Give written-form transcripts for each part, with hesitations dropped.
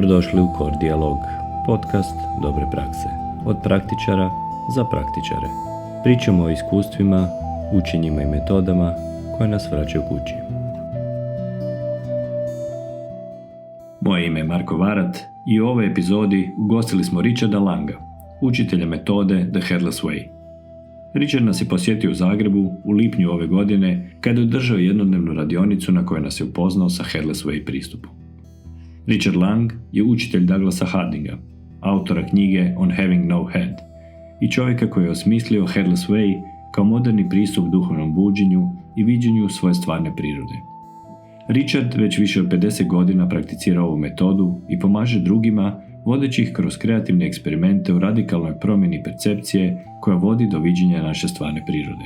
Dobrodošli u COREdialog, podcast dobre prakse. Od praktičara za praktičare. Pričamo o iskustvima, učenjima i metodama koje nas vraćaju kući. Moje ime je Marko Varat i u ovoj epizodi ugostili smo Richarda Langa, učitelja metode The Headless Way. Richard nas je posjetio u Zagrebu u lipnju ove godine kada je održao jednodnevnu radionicu na kojoj nas je upoznao sa Headless Way pristupom. Richard Lang je učitelj Douglasa Hardinga, autora knjige On Having No Head i čovjeka koji je osmislio Headless Way kao moderni pristup duhovnom buđenju i viđenju svoje stvarne prirode. Richard već više od 50 godina prakticira ovu metodu i pomaže drugima vodeći ih kroz kreativne eksperimente u radikalnoj promjeni percepcije koja vodi do viđenja naše stvarne prirode.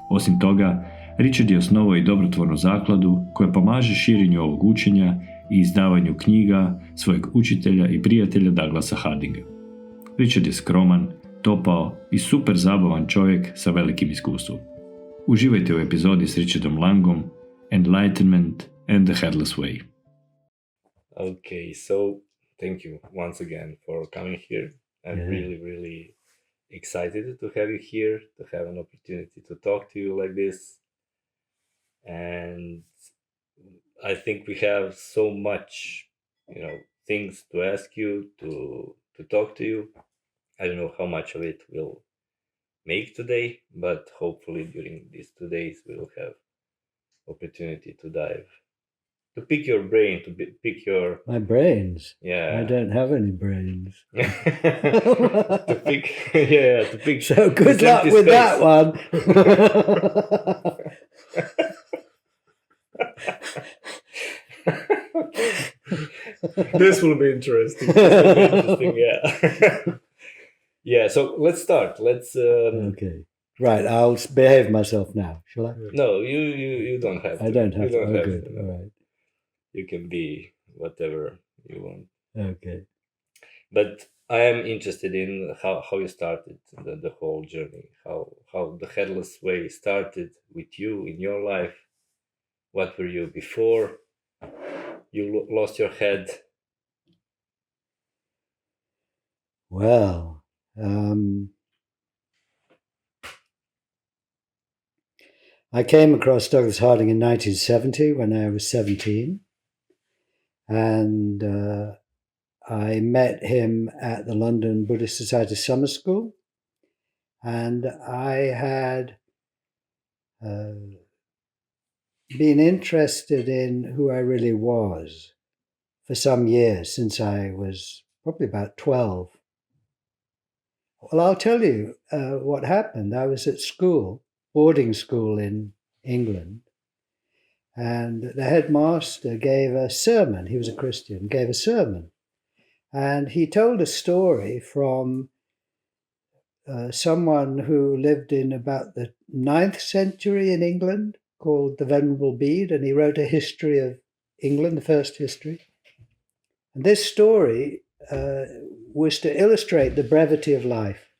Osim toga, Richard je osnovao i dobrotvornu zakladu koja pomaže širenju ovog učenja i izdavanju knjiga svojeg učitelja i prijatelja Douglasa Hardinga. Richard je skroman, topao i super zabavan čovjek sa velikim iskustvom. Uživajte u epizodi s Richardom Langom, Enlightenment and the Headless Way. Okay, so thank you once again for coming here. I'm really excited to have you here, to have an opportunity to talk to you like this. And I think we have so much, things to ask you, to talk to you. I don't know how much of it we'll make today, but hopefully during these 2 days we'll have opportunity to pick your brain, pick your... My brains? Yeah. I don't have any brains. to pick... So good luck with that one. This will be interesting. Yeah. Yeah, so let's start. Okay. Right, I'll behave myself now, shall I? No, you don't have to. I don't have to. Don't have good. to, no. All right. You can be whatever you want. Okay. But I am interested in how you started the whole journey, how the Headless Way started with you in your life. What were you before you lost your head? Well, I came across Douglasa Hardinga in 1970 when I was 17, and I met him at the London Buddhist Society Summer School, and I had been interested in who I really was for some years, since I was probably about 12. Well, I'll tell you what happened. I was at school, boarding school in England, and the headmaster gave a sermon. He was a Christian, gave a sermon. And he told a story from someone who lived in about the 9th century in England, called the Venerable Bede, and he wrote a history of England, the first history. And this story was to illustrate the brevity of life.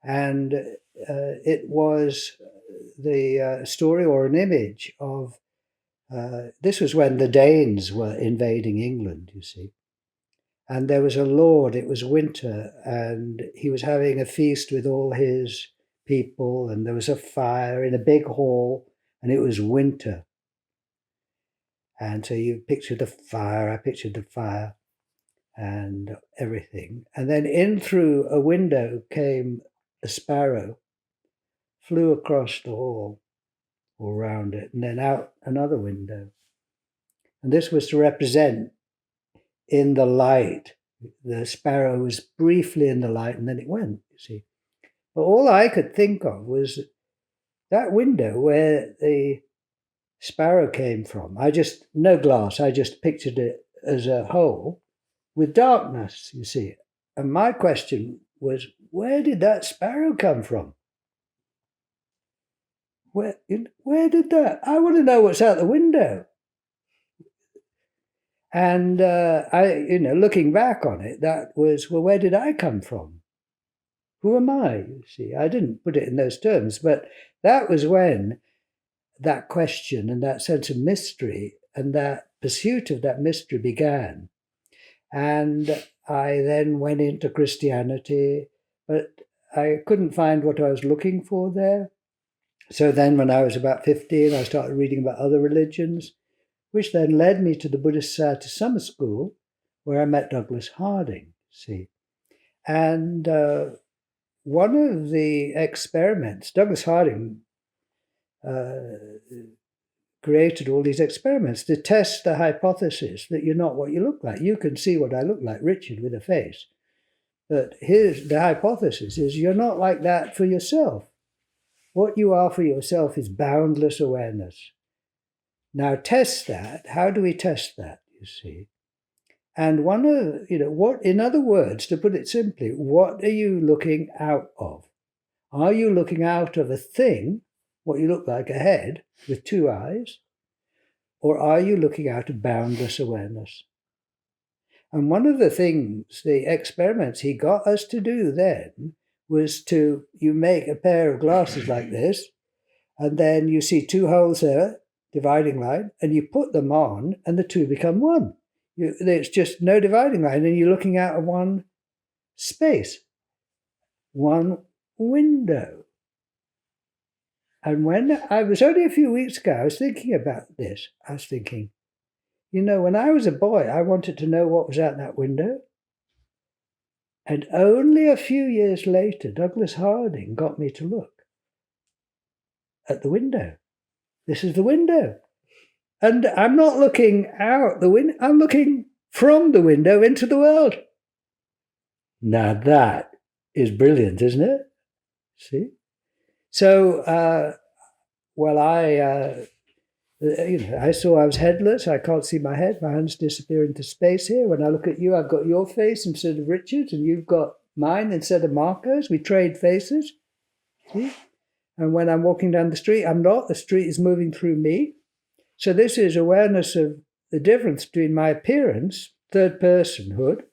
And it was the story or an image of, this was when the Danes were invading England, you see. And there was a lord, it was winter, and he was having a feast with all his people, and there was a fire in a big hall, and it was winter. And so you pictured the fire, I pictured the fire and everything. And then in through a window came a sparrow, flew across the hall or round it, and then out another window. And this was to represent in the light. The sparrow was briefly in the light and then it went, you see. But all I could think of was that window where the sparrow came from. No glass, I just pictured it as a hole with darkness, you see. And my question was, where did that sparrow come from? Where did that? I want to know what's out the window. And looking back on it, that was, well, where did I come from? Who am I? You see, I didn't put it in those terms, but that was when that question and that sense of mystery and that pursuit of that mystery began. And I then went into Christianity, but I couldn't find what I was looking for there. So then when I was about 15, I started reading about other religions, which then led me to the Buddhist Society Summer School, where I met Douglasa Hardinga, see. And one of the experiments, Douglasa Hardinga created all these experiments to test the hypothesis that you're not what you look like. You can see what I look like, Richard, with a face. But here's the hypothesis is you're not like that for yourself. What you are for yourself is boundless awareness. Now test that. How do we test that, you see? And one of, what, in other words, to put it simply, what are you looking out of? Are you looking out of a thing, what you look like, a head with two eyes, or are you looking out of boundless awareness? And one of the things, the experiments he got us to do then was you make a pair of glasses like this, and then you see two holes there, dividing line, and you put them on, and the two become one. There's just no dividing line, and you're looking out of one space, one window. And when I was only a few weeks ago, I was thinking about this. I was thinking, when I was a boy, I wanted to know what was out that window. And only a few years later, Douglasa Hardinga got me to look at the window. This is the window. And I'm not looking out the window, I'm looking from the window into the world. Now that is brilliant, isn't it? See? So, I saw I was headless. I can't see my head. My hands disappear into space here. When I look at you, I've got your face instead of Richard's, and you've got mine instead of Marco's. We trade faces. See? And when I'm walking down the street, I'm not. The street is moving through me. So this is awareness of the difference between my appearance, third personhood,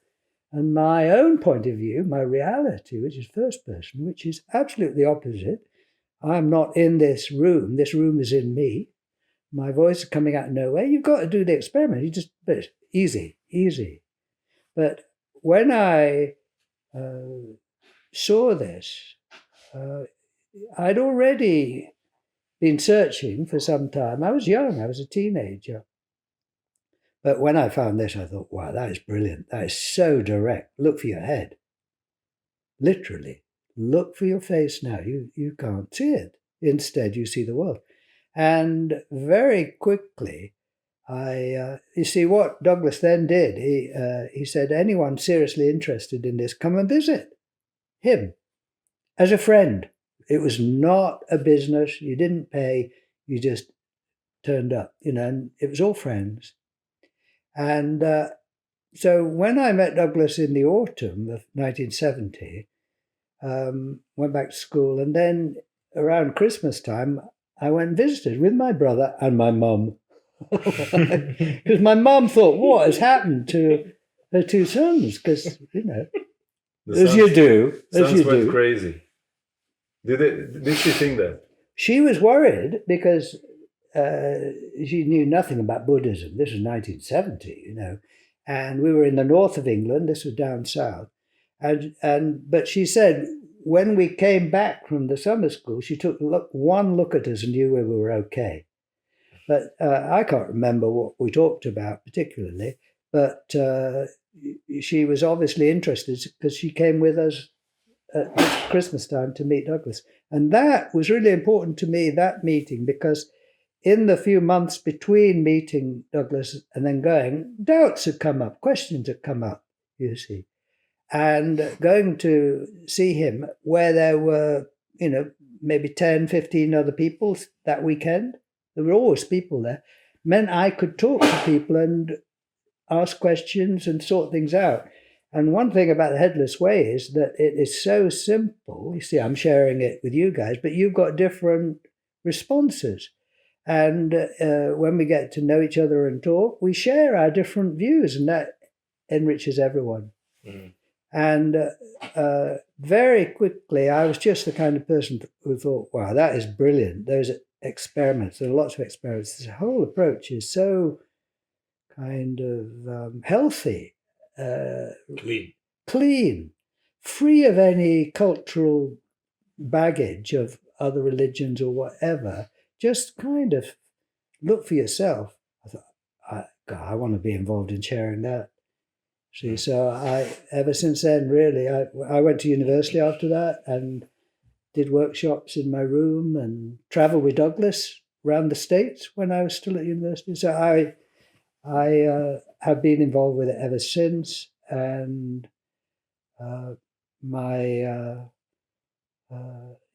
and my own point of view, my reality, which is first person, which is absolutely opposite. I'm not in this room. This room is in me. My voice is coming out of nowhere. You've got to do the experiment. But it's easy. But when I saw this, I'd already been searching for some time. I was young. I was a teenager. But when I found this, I thought, wow, that is brilliant. That is so direct. Look for your head. Literally. Look for your face now. You can't see it. Instead, you see the world. And very quickly, you see what Douglas then did. He said, anyone seriously interested in this, come and visit him as a friend. It was not a business. You didn't pay. You just turned up, and it was all friends. And so when I met Douglas in the autumn of 1970, went back to school, and then around Christmas time, I went and visited with my brother and my mum. Because my mum thought, what has happened to her two sons? Because, as you do. Sons went crazy. Did she think that? She was worried because she knew nothing about Buddhism. This was 1970, and we were in the north of England. This was down south. But she said, when we came back from the summer school, she took one look at us and knew we were okay. But I can't remember what we talked about particularly, but she was obviously interested because she came with us at Christmas time to meet Douglas. And that was really important to me, that meeting, because in the few months between meeting Douglas and then going, doubts had come up, questions had come up, you see. And going to see him where there were, maybe 10, 15 other people that weekend, there were always people there, meant I could talk to people and ask questions and sort things out. And one thing about the Headless Way is that it is so simple. You see, I'm sharing it with you guys, but you've got different responses. And when we get to know each other and talk, we share our different views, and that enriches everyone. Mm. And very quickly, I was just the kind of person who thought, wow, that is brilliant. Those experiments, there are lots of experiments. This whole approach is so kind of healthy clean, free of any cultural baggage of other religions or whatever. Just kind of look for yourself. I thought, I want to be involved in sharing that. See, so ever since then, really, I went to university after that and did workshops in my room and traveled with Douglas around the States when I was still at university. So I have been involved with it ever since, and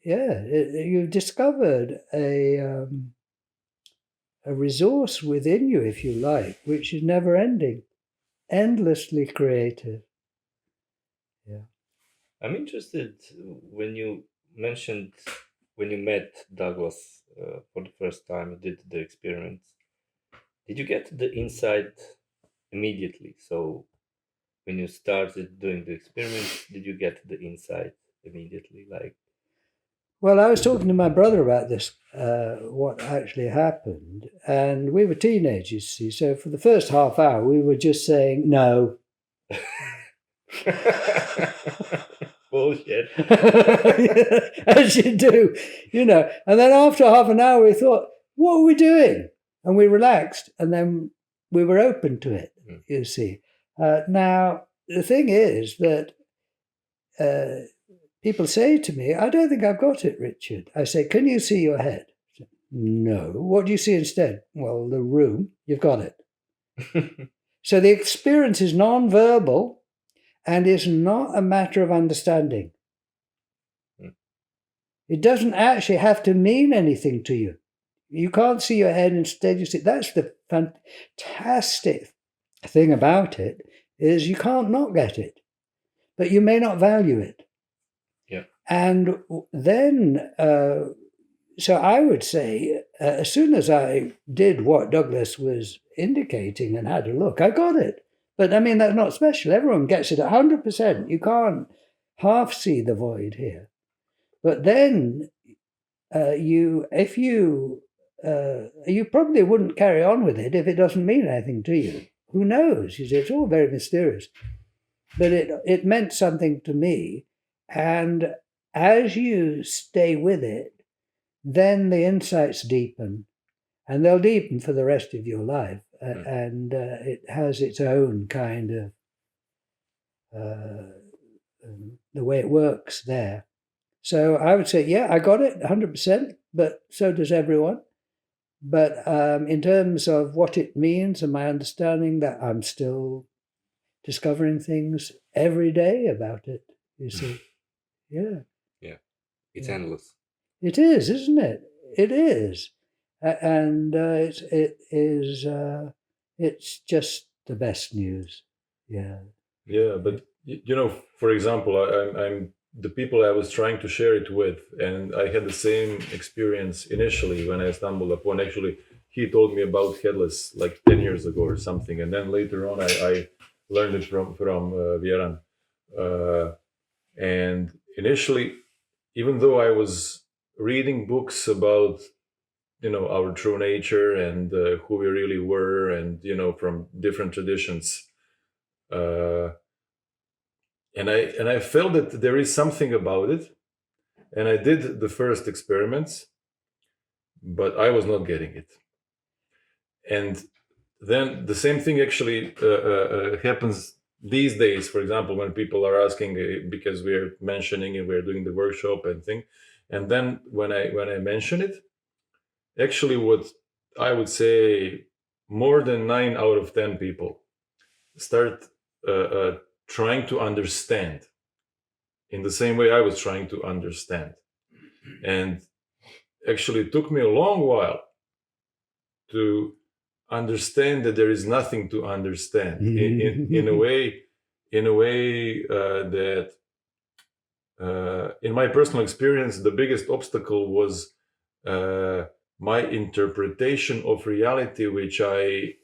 you've discovered a resource within you, if you like, which is never ending, endlessly creative. Yeah. I'm interested when you mentioned when you met Douglas for the first time, you did the experiments. Did you get the insight immediately? So when you started doing the experiments, did you get the insight immediately? Well, I was talking to my brother about this, what actually happened, and we were teenagers, see, so for the first half hour, we were just saying, no. Bullshit. As you do, and then after half an hour, we thought, what are we doing? And we relaxed, and then we were open to it, you see. Now, the thing is that people say to me, I don't think I've got it, Richard. I say, can you see your head? Say, no. What do you see instead? Well, the room. You've got it. So the experience is non-verbal and is not a matter of understanding. It doesn't actually have to mean anything to you. You can't see your head, instead you see. That's the fantastic thing about it, is you can't not get it, but you may not value it. Yeah. And then, so I would say, as soon as I did what Douglas was indicating and had a look, I got it. But I mean, that's not special. Everyone gets it 100%. You can't half see the void here. But then you probably wouldn't carry on with it if it doesn't mean anything to you. Who knows? You see, it's all very mysterious. But it meant something to me. And as you stay with it, then the insights deepen. And they'll deepen for the rest of your life. And it has its own kind of, the way it works there. So I would say, yeah, I got it 100%, but so does everyone. But in terms of what it means and my understanding, that I'm still discovering things every day about it, you see. Yeah. Yeah. It's endless. It is, isn't it? It is. And it's just the best news. Yeah. Yeah, but for example, I'm the people I was trying to share it with, and I had the same experience initially when I stumbled upon. Actually, he told me about Headless like 10 years ago or something, and then later on I learned it from Vjeran. And initially, even though I was reading books about our true nature and who we really were, and from different traditions, and I felt that there is something about it, and I did the first experiments, but I was not getting it. And then the same thing actually happens these days. For example, when people are asking, because we're mentioning and we're doing the workshop and thing, and then when I mention it, actually what I would say more than 9 out of 10 people start trying to understand in the same way I was trying to understand. And actually it took me a long while to understand that there is nothing to understand in a way that in my personal experience, the biggest obstacle was my interpretation of reality, which I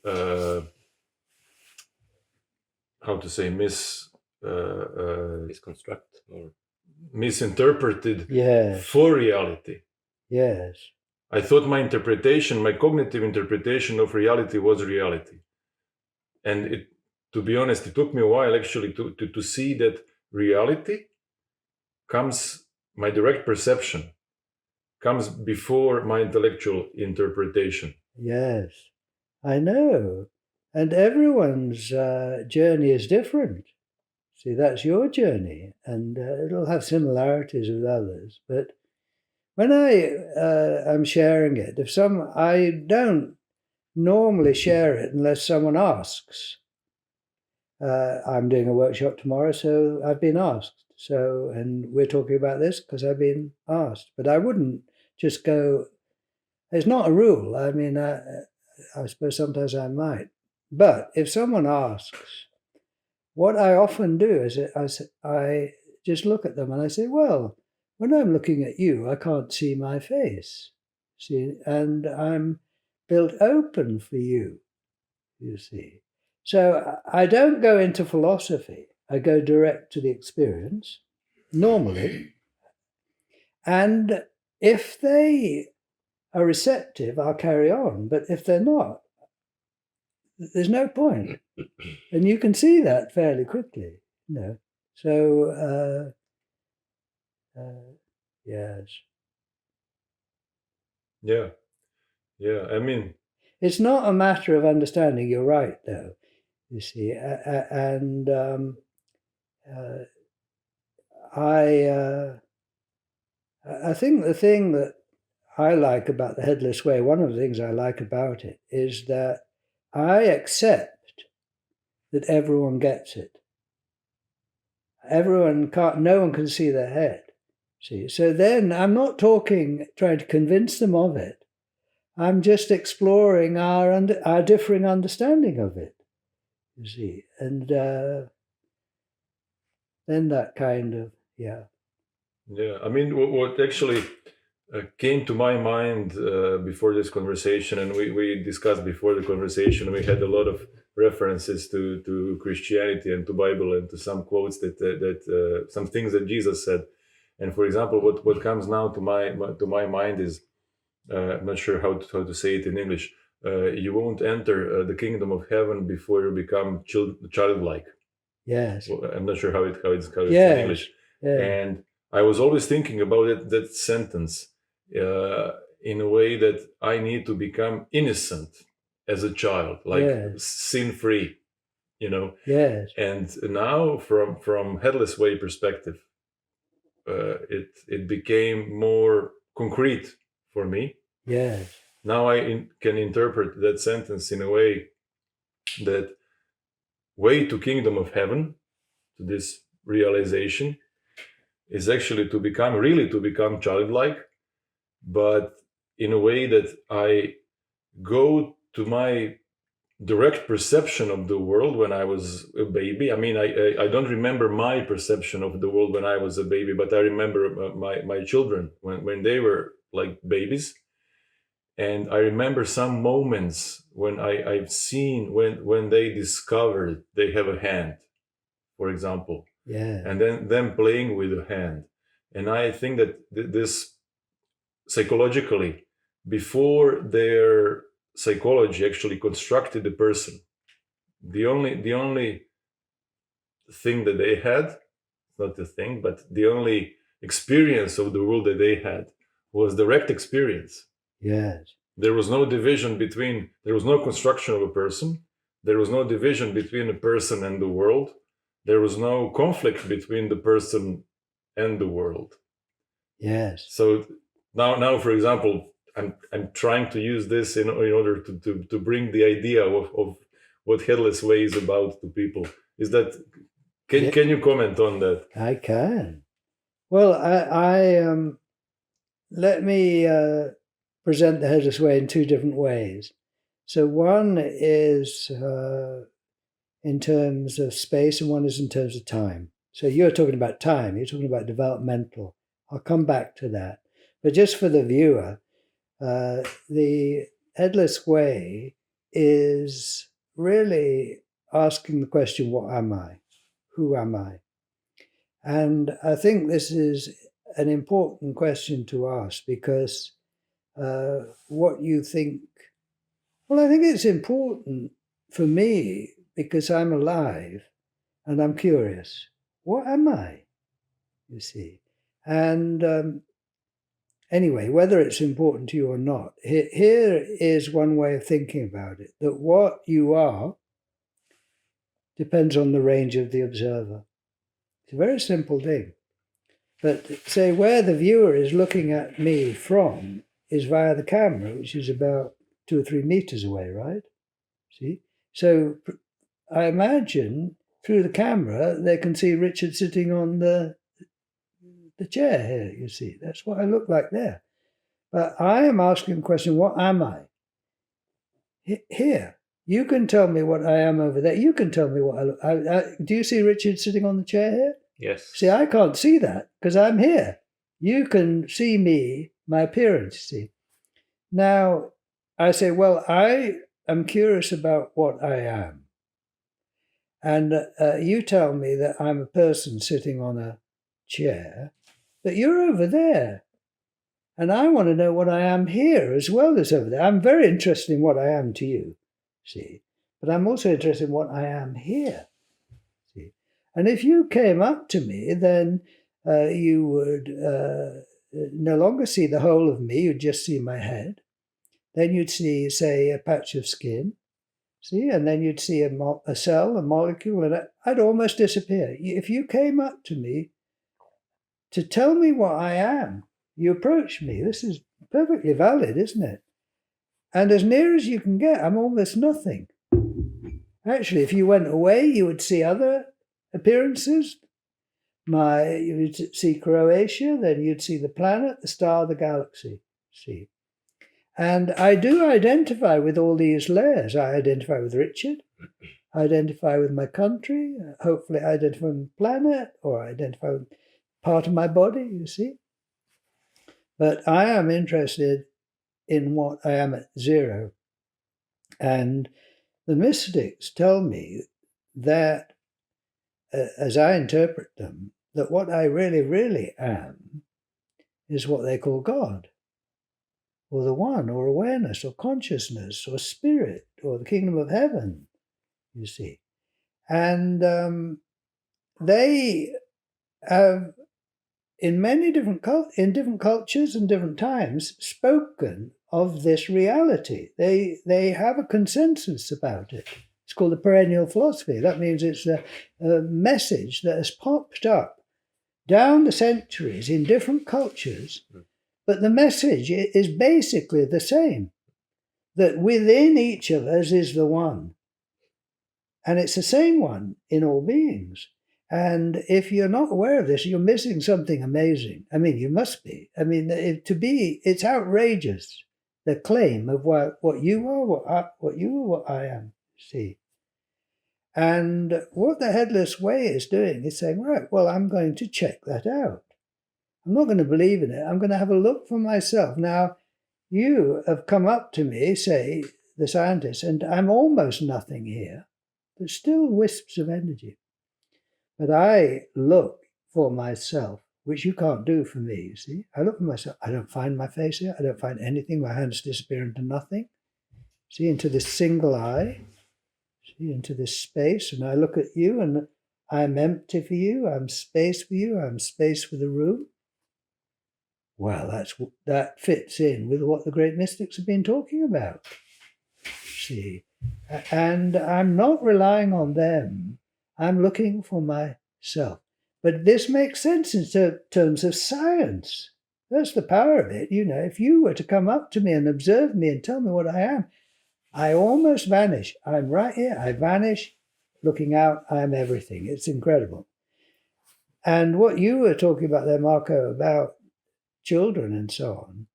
Misconstruct or misinterpreted Yes. for reality. Yes. I thought my interpretation, my cognitive interpretation of reality was reality. And it to be honest, it took me a while actually to see that reality comes, my direct perception comes before my intellectual interpretation. Yes, I know. And everyone's journey is different. See, that's your journey, and it'll have similarities with others. But when I am sharing it, I don't normally share it unless someone asks. I'm doing a workshop tomorrow, so I've been asked. So, and we're talking about this because I've been asked. But I wouldn't just go. It's not a rule. I mean, I suppose sometimes I might. But if someone asks, what I often do is I just look at them and I say, well, when I'm looking at you, I can't see my face. See, and I'm built open for you, you see. So I don't go into philosophy. I go direct to the experience, normally. And if they are receptive, I'll carry on. But if they're not, there's no point. And you can see that fairly quickly, you know. So, yes. Yeah. Yeah. I mean, it's not a matter of understanding. You're right, though, you see. And I think the thing that I like about the Headless Way, one of the things I like about it, is that I accept that everyone gets it. No one can see their head. See, so then I'm not trying to convince them of it. I'm just exploring our differing understanding of it. You see, and then that kind of, yeah. Yeah, I mean, what actually came to my mind before this conversation, and we discussed before the conversation, we had a lot of references to Christianity and to Bible and to some quotes that some things that Jesus said. And for example, what comes now to my mind is, I'm not sure how to say it in English. You won't enter the kingdom of heaven before you become childlike. Yes. Well, I'm not sure how it's yes. in English. Yeah. And I was always thinking about that sentence in a way that I need to become innocent as a child, like yes. sin-free, you know. Yes. And now, from Headless Way perspective, it became more concrete for me. Yes. Now I can interpret that sentence in a way that way to kingdom of heaven, to this realization, is actually to become childlike, but in a way that I go to my direct perception of the world when I was a baby. I mean, I don't remember my perception of the world when I was a baby, but I remember my children when they were like babies. And I remember some moments when I've seen when they discovered they have a hand, for example. Yeah. And then them playing with a hand. And I think that this psychologically, before their psychology actually constructed the person, the only thing that they had, not the thing, but the only experience of the world that they had was direct experience. Yes. There was no division there was no construction of a person. There was no division between a person and the world. There was no conflict between the person and the world. Yes. So now, for example, I'm trying to use this in order to bring the idea of what Headless Way is about to people. Is that can you comment on that? I can. Well, I let me present the Headless Way in two different ways. So one is in terms of space and one is in terms of time. So you're talking about time, you're talking about developmental. I'll come back to that. But just for the viewer, the Headless Way is really asking the question, what am I? Who am I? And I think this is an important question to ask because what you think, well, I think it's important for me because I'm alive and I'm curious. What am I? You see. And anyway, whether it's important to you or not, here is one way of thinking about it, that what you are depends on the range of the observer. It's a very simple thing. But say where the viewer is looking at me from is via the camera, which is about 2 or 3 meters away, right? See? So I imagine through the camera, they can see Richard sitting on the chair here, you see. That's what I look like there. But I am asking the question, what am I? Here. You can tell me what I am over there. You can tell me what I look. Do you see Richard sitting on the chair here? Yes. See, I can't see that because I'm here. You can see me, my appearance, see. Now, I say, well, I am curious about what I am. And you tell me that I'm a person sitting on a chair, but you're over there. And I want to know what I am here as well as over there. I'm very interested in what I am to you, see. But I'm also interested in what I am here, see. And if you came up to me, then you would no longer see the whole of me, you'd just see my head. Then you'd see, say, a patch of skin, see, and then you'd see a cell, a molecule, and I'd almost disappear. If you came up to me to tell me what I am, you approach me. This is perfectly valid, isn't it? And as near as you can get, I'm almost nothing. Actually, if you went away, you would see other appearances. You would see Croatia, then you'd see the planet, the star, the galaxy, see. And I do identify with all these layers. I identify with Richard. I identify with my country. Hopefully I identify with the planet, or I identify with part of my body, you see. But I am interested in what I am at zero. And the mystics tell me that, as I interpret them, that what I really, really am is what they call God, or the One, or awareness, or consciousness, or spirit, or the kingdom of heaven, you see. And they have, in many different cultures and different times, spoken of this reality. They have a consensus about it. It's called the perennial philosophy. That means it's a message that has popped up down the centuries in different cultures, but the message is basically the same, that within each of us is the One. And it's the same one in all beings. And if you're not aware of this, you're missing something amazing. I mean, you must be. I mean, it's outrageous, the claim of what you are, what I am, see. And what the Headless Way is doing is saying, right, well, I'm going to check that out. I'm not going to believe in it. I'm going to have a look for myself. Now, you have come up to me, say, the scientist, and I'm almost nothing here, but still wisps of energy. But I look for myself, which you can't do for me, you see. I look for myself. I don't find my face here. I don't find anything. My hands disappear into nothing. See, into this single eye. See, into this space. And I look at you, and I'm empty for you. I'm space for you. I'm space for the room. Well, that fits in with what the great mystics have been talking about. See, and I'm not relying on them. I'm looking for myself. But this makes sense in terms of science. That's the power of it. You know, if you were to come up to me and observe me and tell me what I am, I almost vanish. I'm right here. I vanish. Looking out, I'm everything. It's incredible. And what you were talking about there, Marco, about children and so on.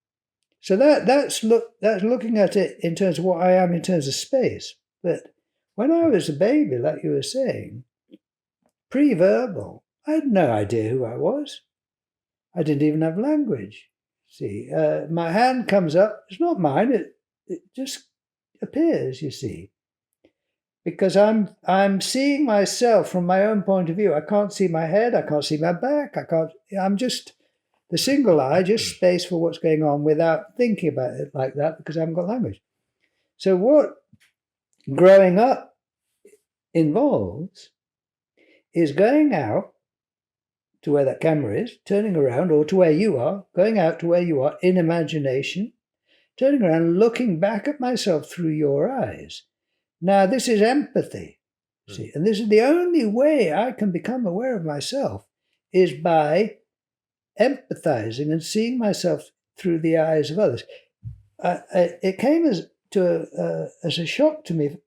So that's looking at it in terms of what I am in terms of space. But when I was a baby, like you were saying, pre-verbal, I had no idea who I was. I didn't even have language. See, my hand comes up. It's not mine. It just appears, you see. Because I'm seeing myself from my own point of view. I can't see my head. I can't see my back. I'm just the single eye, just space for what's going on without thinking about it like that because I haven't got language. So what growing up involves is going out to where that camera is, turning around, or to where you are, going out to where you are in imagination, turning around, looking back at myself through your eyes. Now, this is empathy, see, and this is the only way I can become aware of myself is by empathizing and seeing myself through the eyes of others. It came as a shock to me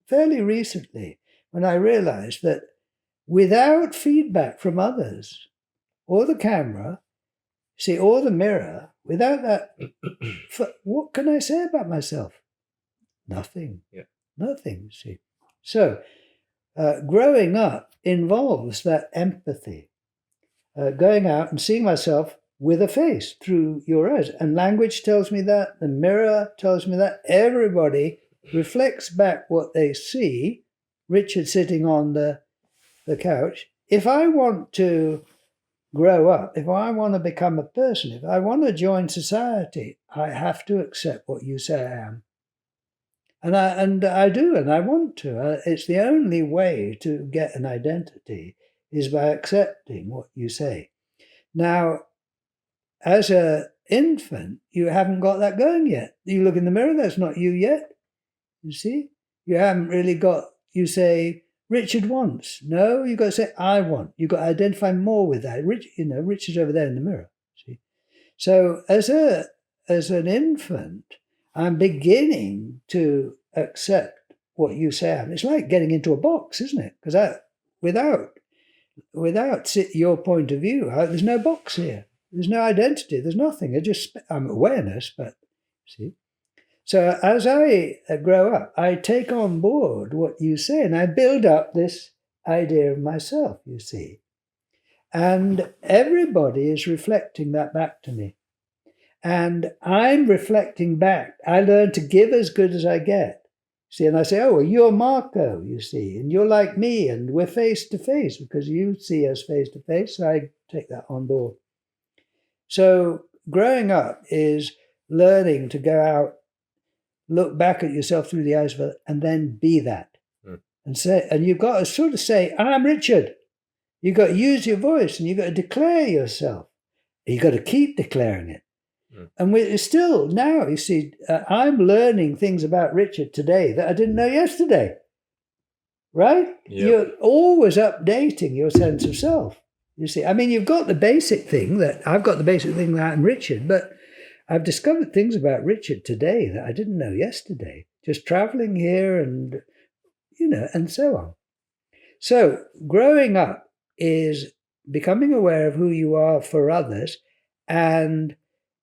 fairly recently when I realized that without feedback from others, or the camera, see, or the mirror, without that, what can I say about myself? Nothing. Yeah. Nothing, see. So, growing up involves that empathy, going out and seeing myself with a face through your eyes. And language tells me that, the mirror tells me that, everybody reflects back what they see. Richard sitting on the couch. If I want to grow up, if I want to become a person, if I want to join society, I have to accept what you say I am. And I do, and I want to. It's the only way to get an identity is by accepting what you say. Now, as an infant, you haven't got that going yet. You look in the mirror, that's not you yet. You see? You haven't really got, you say, Richard wants. No, you've got to say, I want. You've got to identify more with that. Richard's over there in the mirror. See? So as an infant, I'm beginning to accept what you say. It's like getting into a box, isn't it? Because without your point of view, there's no box here. There's no identity. There's nothing. I'm awareness, but see. So as I grow up, I take on board what you say, and I build up this idea of myself, you see. And everybody is reflecting that back to me. And I'm reflecting back. I learn to give as good as I get. See, and I say, oh, well, you're Marco, you see, and you're like me, and we're face to face because you see us face to face. So I take that on board. So growing up is learning to go out, look back at yourself through the eyes of it, and then be that. And you've got to sort of say, I'm Richard. You've got to use your voice, and you've got to declare yourself. You've got to keep declaring it. And we're still now, you see, I'm learning things about Richard today that I didn't know yesterday. Right? Yep. You're always updating your sense of self. You see, I mean, you've got the basic thing that I'm Richard, but I've discovered things about Richard today that I didn't know yesterday, just traveling here and, and so on. So growing up is becoming aware of who you are for others and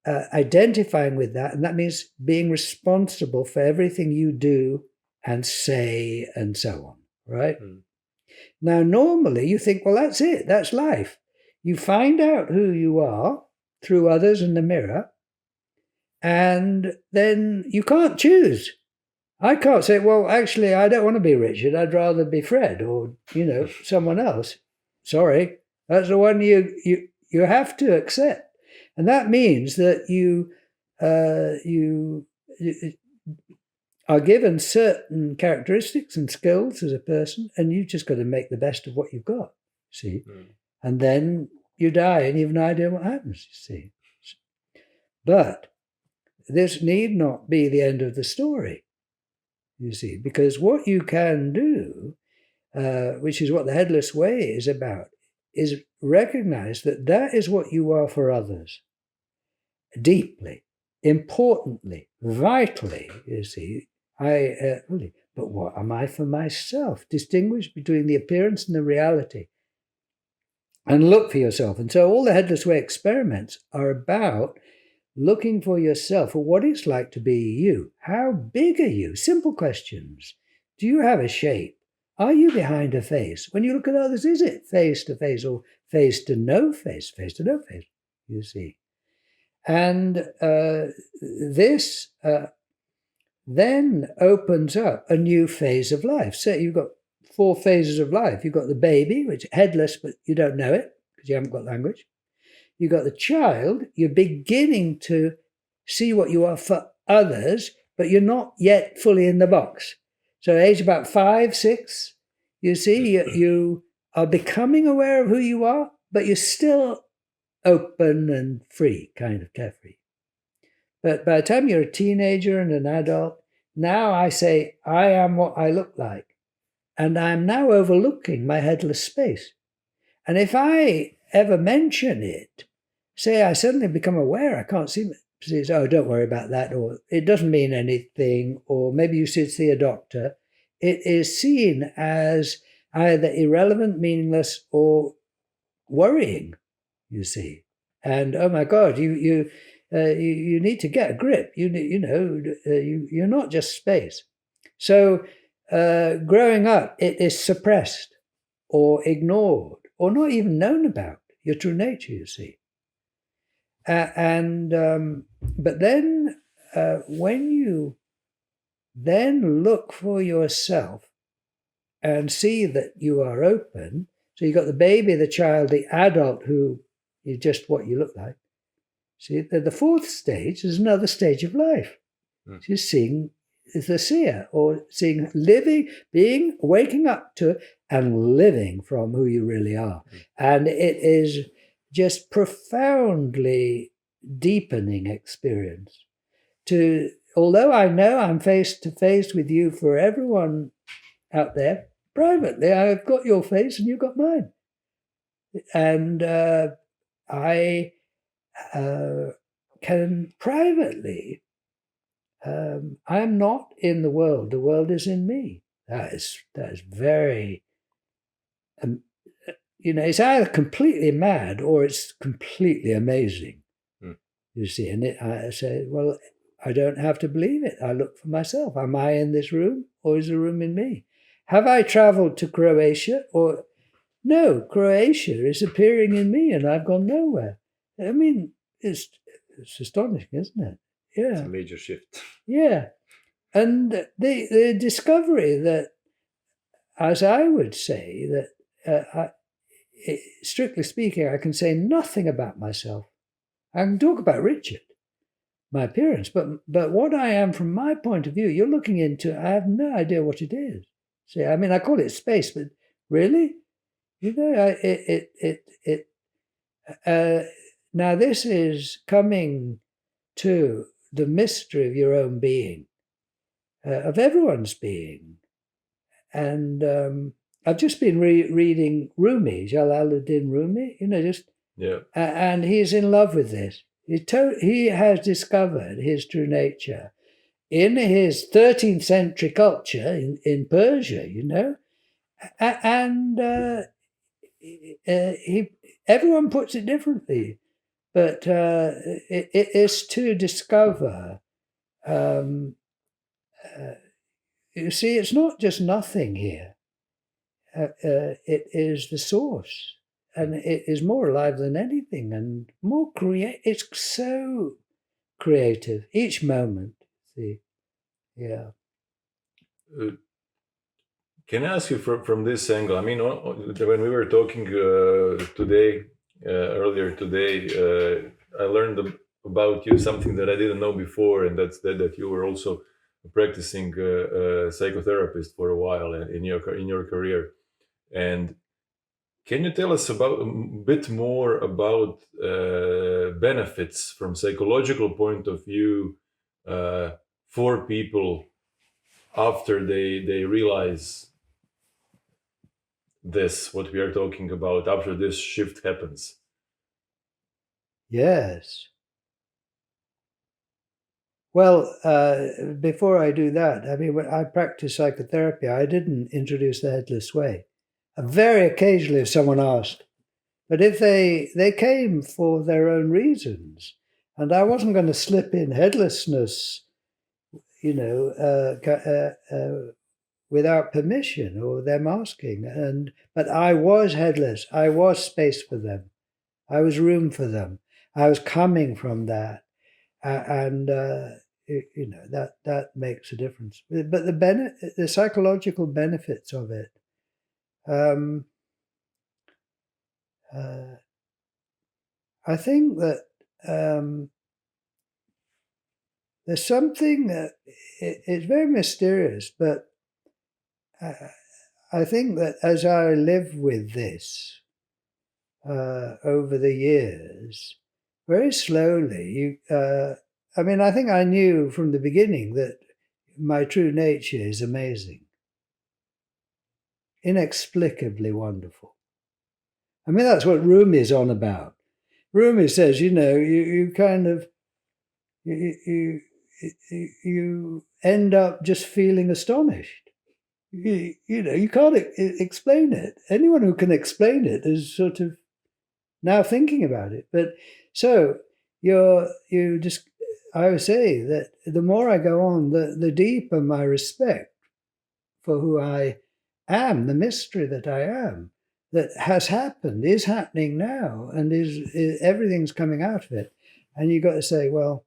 identifying with that. And that means being responsible for everything you do and say and so on, right? Now, normally you think, well, that's it. That's life. You find out who you are through others in the mirror, and then you can't choose. I can't say, well, actually, I don't want to be Richard. I'd rather be Fred or, someone else. Sorry, that's the one you have to accept. And that means that you are given certain characteristics and skills as a person, and you've just got to make the best of what you've got, see? And then you die and you have no idea what happens, you see. But this need not be the end of the story, you see, because what you can do, which is what the Headless Way is about, is recognize that is what you are for others. Deeply, importantly, vitally, you see. But what am I for myself? Distinguish between the appearance and the reality. And look for yourself. And so all the Headless Way experiments are about looking for yourself, for what it's like to be you. How big are you? Simple questions. Do you have a shape? Are you behind a face? When you look at others, is it face to face or face to no face? Face to no face, you see. And this then opens up a new phase of life. So you've got 4 phases of life. You've got the baby, which is headless, but you don't know it because you haven't got language. You've got the child. You're beginning to see what you are for others, but you're not yet fully in the box. So age about 5, 6, You see, you are becoming aware of who you are, but you're still open and free, kind of carefree. But by the time you're a teenager and an adult, now I say, I am what I look like. And I'm now overlooking my headless space. And if I ever mention it, say I suddenly become aware, I can't see it, oh, don't worry about that, or it doesn't mean anything, or maybe you should see a doctor. It is seen as either irrelevant, meaningless, or worrying, you see. And oh my God, you need to get a grip. You're not just space. So growing up, it is suppressed or ignored or not even known about, your true nature, you see. But then when you then look for yourself and see that you are open, so you've got the baby, the child, the adult who is just what you look like. See, the fourth stage is another stage of life. You're seeing the seer, or seeing, living, being, waking up to and living from who you really are. And it is just profoundly deepening experience. Although I know I'm face to face with you, for everyone out there, privately, I've got your face and you've got mine. And I can privately, I'm not in the world is in me. That is very, it's either completely mad or it's completely amazing. You see, and I say, well, I don't have to believe it. I look for myself. Am I in this room, or is the room in me? Have I traveled to Croatia, or no? Croatia is appearing in me, and I've gone nowhere. I mean, it's astonishing, isn't it? Yeah, it's a major shift. Yeah, and the discovery that, as I would say, that strictly speaking, I can say nothing about myself. I can talk about Richard, my appearance, but what I am from my point of view, you're looking into, I have no idea what it is. See, I mean, I call it space, but really, now this is coming to the mystery of your own being, of everyone's being. And I've just been reading Rumi, Jalaluddin Rumi, Yeah. And he's in love with this. He has discovered his true nature in his 13th century culture in Persia, and everyone puts it differently, but it is to discover. You see, it's not just nothing here. It is the source. And it is more alive than anything, and more it's so creative each moment. See, yeah. Can I ask you from this angle? I mean, when we were talking earlier today, I learned about you something that I didn't know before, and that's that you were also a practicing psychotherapist for a while in your career. And can you tell us a bit more about benefits from psychological point of view for people after they realize this, what we are talking about, after this shift happens? Yes. Well, before I do that, I mean, when I practice psychotherapy, I didn't introduce the Headless Way. Very occasionally, if someone asked, but if they came for their own reasons, and I wasn't going to slip in headlessness, without permission or them asking. But I was headless. I was space for them. I was room for them. I was coming from that, and that makes a difference. But the psychological benefits of it. I think that there's something that it's very mysterious, but I think that as I live with this over the years, very slowly, I think I knew from the beginning that my true nature is amazing, inexplicably wonderful. I mean, that's what Rumi is on about. Rumi says, you kind of, you end up just feeling astonished. You can't explain it. Anyone who can explain it is sort of now thinking about it. But so I would say that the more I go on, the deeper my respect for who I am, the mystery that I am, that has happened, is happening now, and is everything's coming out of it. And you've got to say, well,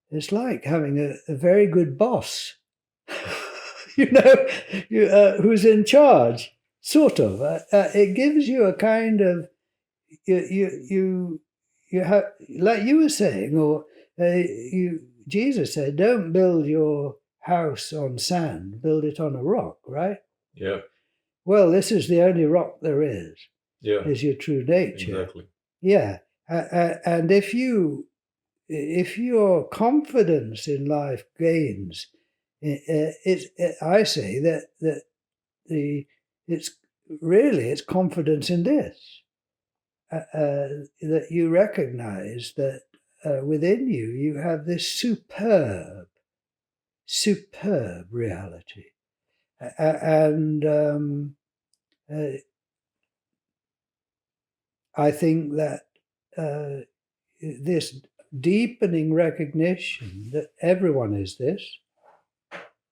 it's like having a very good boss, who's in charge, sort of. It gives you a kind of, you have, like you were saying, or Jesus said, don't build your house on sand, build it on a rock, right? Yeah. Well, this is the only rock there is. Yeah. Is your true nature. Exactly. Yeah. And if your confidence in life gains, I say that it's confidence in this, that you recognize that within you have this superb reality, and I think that this deepening recognition that everyone is this,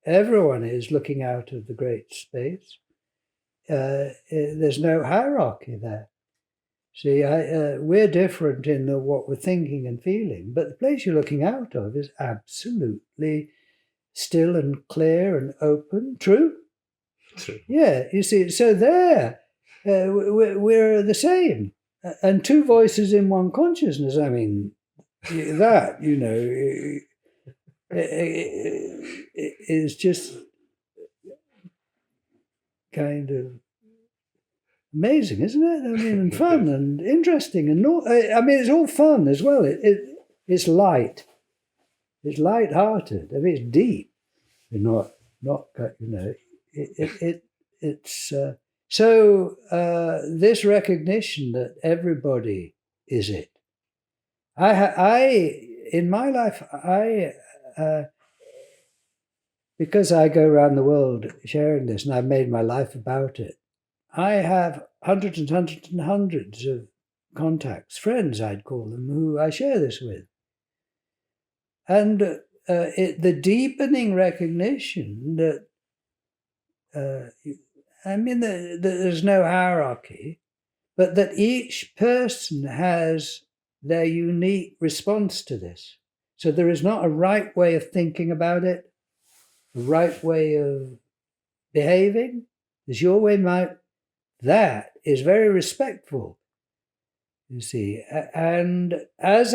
everyone is looking out of the great space. There's no hierarchy there. See, we're different in what we're thinking and feeling, but the place you're looking out of is absolutely still and clear and open. True? True. Yeah, you see, so there, we're the same. And two voices in one consciousness, I mean, that, is just kind of amazing, isn't it? I mean, and fun and interesting. And it's all fun as well. It's light. It's light-hearted. I mean, it's deep. Not it's... So this recognition that everybody is it. In my life, because I go around the world sharing this, and I've made my life about it, I have hundreds and hundreds and hundreds of contacts, friends I'd call them, who I share this with. And the deepening recognition that there's no hierarchy, but that each person has their unique response to this. So there is not a right way of thinking about it, a right way of behaving. There's your way, that is very respectful, you see. And as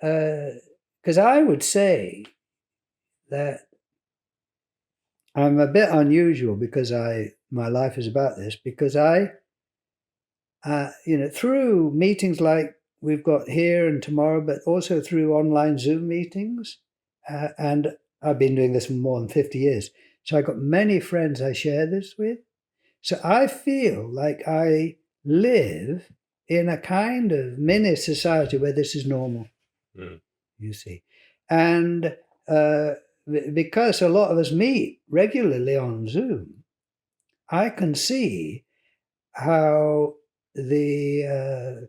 because I would say that I'm a bit unusual because my life is about this, because through meetings like we've got here and tomorrow, but also through online Zoom meetings, and I've been doing this for more than 50 years. So I've got many friends I share this with. So I feel like I live in a kind of mini society where this is normal, you see. And because a lot of us meet regularly on Zoom, I can see how the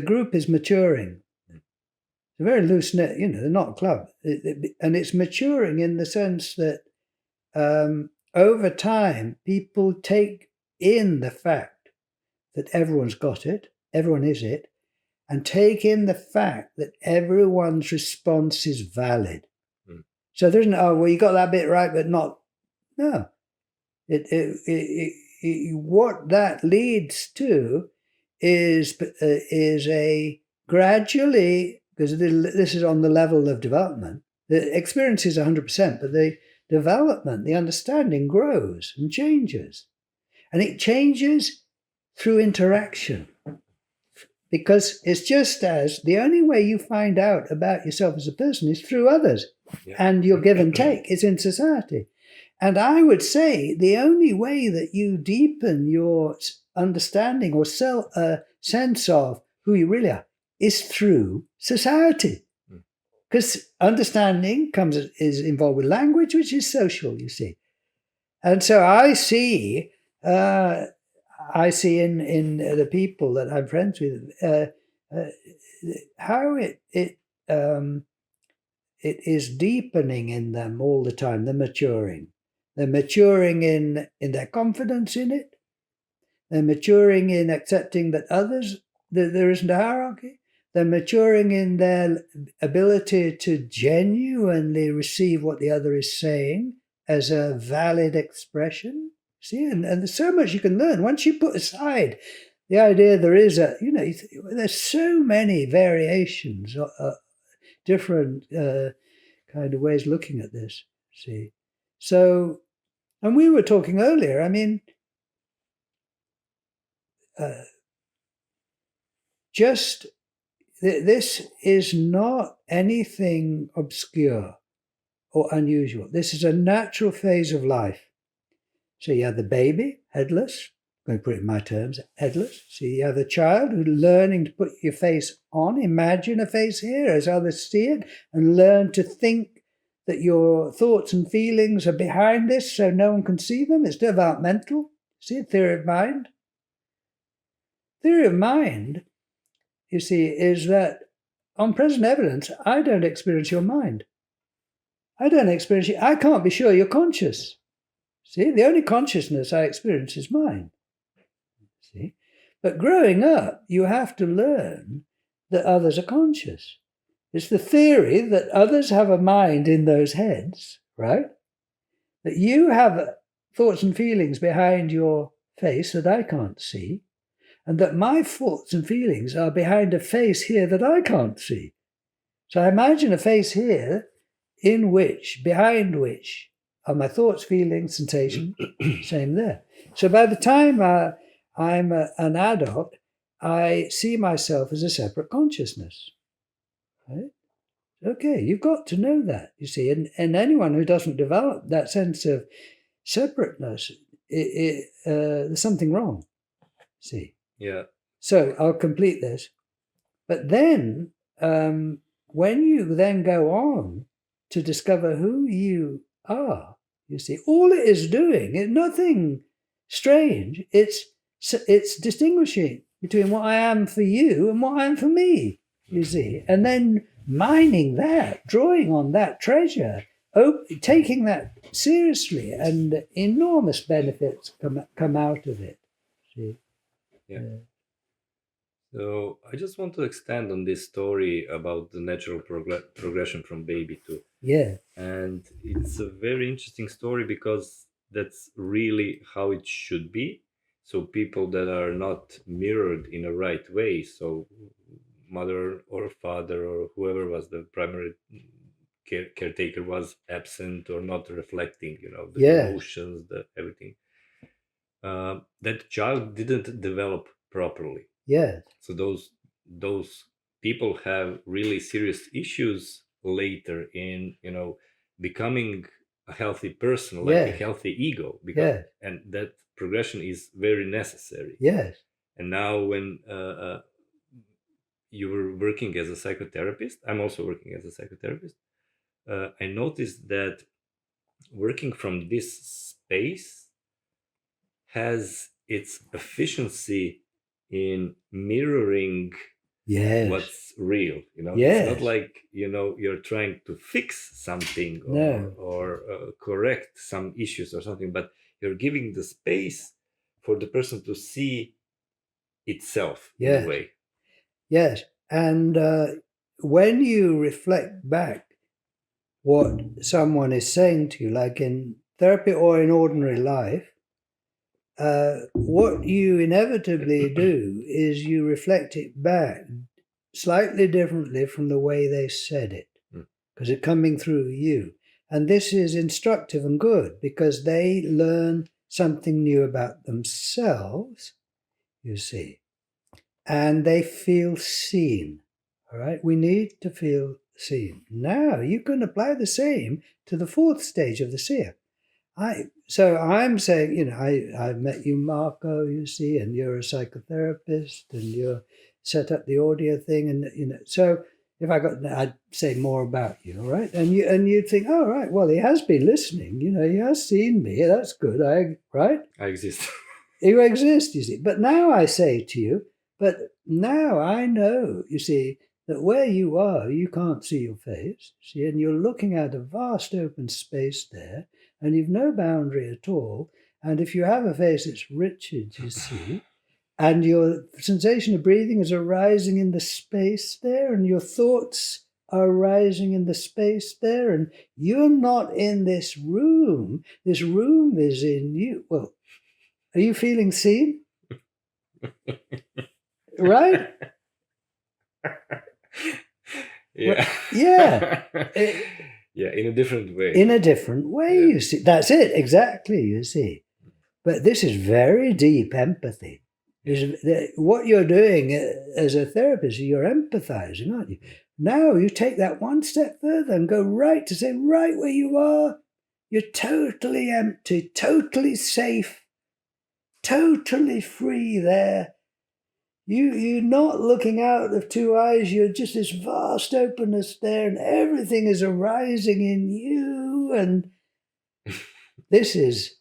group is maturing. It's a very loose knit, they're not a club, and it's maturing in the sense that over time people take in the fact that everyone's got it, everyone is it, and take in the fact that everyone's response is valid. So there isn't, you got that bit right, but not. No. What that leads to is a gradually because this is on the level of development. The experience is 100%, but the development, the understanding grows and changes. And it changes through interaction. Because it's just as the only way you find out about yourself as a person is through others. Yeah. And your give and take is in society. And I would say the only way that you deepen your understanding or sense of who you really are is through society. Because understanding is involved with language, which is social, you see. And so I see in the people that I'm friends with how it is deepening in them all the time. They're maturing. They're maturing in their confidence in it. They're maturing in accepting that there isn't a hierarchy. They're maturing in their ability to genuinely receive what the other is saying as a valid expression. See, and there's so much you can learn once you put aside the idea there is there's so many variations, different kind of ways looking at this. See, so, and we were talking earlier. I mean, this is not anything obscure or unusual. This is a natural phase of life. So you have the baby, headless. I'm going to put it in my terms, headless. So you have the child who's learning to put your face on, imagine a face here as others see it, and learn to think that your thoughts and feelings are behind this so no one can see them. It's developmental. See, theory of mind. Theory of mind, you see, is that on present evidence, I don't experience your mind. I don't experience you. I can't be sure you're conscious. See, the only consciousness I experience is mine. See, but growing up, you have to learn that others are conscious. It's the theory that others have a mind in those heads, right? That you have thoughts and feelings behind your face that I can't see, and that my thoughts and feelings are behind a face here that I can't see. So I imagine a face here behind which are my thoughts, feelings, sensation, same there. So by the time I'm an adult, I see myself as a separate consciousness. Right? Okay, you've got to know that, you see. And anyone who doesn't develop that sense of separateness, there's something wrong, see. Yeah. So I'll complete this. But then, when you then go on to discover who you are, you see, all it is doing is nothing strange. It's distinguishing between what I am for you and what I am for me, you see. And then mining that, drawing on that treasure, taking that seriously, and enormous benefits come out of it, see. Yeah. So I just want to extend on this story about the natural progression from baby to. Yeah. And it's a very interesting story because that's really how it should be. So people that are not mirrored in a right way, so mother or father or whoever was the primary caretaker was absent or not reflecting, the emotions, everything. That child didn't develop properly. Yeah. So those people have really serious issues later in becoming a healthy person, like a healthy ego, because and that progression is very necessary. Yes. And now when you were working as a psychotherapist, I'm also working as a psychotherapist. I noticed that working from this space has its efficiency in mirroring what's real. It's not like you're trying to fix something or correct some issues or something, but you're giving the space for the person to see itself in a way. Yes, and when you reflect back what someone is saying to you, like in therapy or in ordinary life, what you inevitably do is you reflect it back slightly differently from the way they said it, because it's coming through you. And this is instructive and good because they learn something new about themselves, you see, and they feel seen. All right, we need to feel seen. Now you can apply the same to the fourth stage of the seer. So I'm saying, I've met you, Marco, you see, and you're a psychotherapist, and you're set up the audio thing, and so if I'd say more about you, all right, and you'd think, oh right, well he has been listening, he has seen me, that's good, right? I exist. You exist, you see. But now I say to you, but now I know, you see, that where you are, you can't see your face, see, and you're looking at a vast open space there, and you've no boundary at all. And if you have a face, it's Richard, you see, and your sensation of breathing is arising in the space there, and your thoughts are arising in the space there, and you're not in this room. This room is in you. Well, are you feeling seen? Right? Yeah. Yeah. Yeah, in a different way. In a different way, Yeah. you see. That's it, exactly, you see. But this is very deep empathy. What you're doing as a therapist, you're empathizing, aren't you? Now you take that one step further and go right to say, right where you are, you're totally empty, totally safe, totally free there. You're not looking out of two eyes, you're just this vast openness there, and everything is arising in you, and this is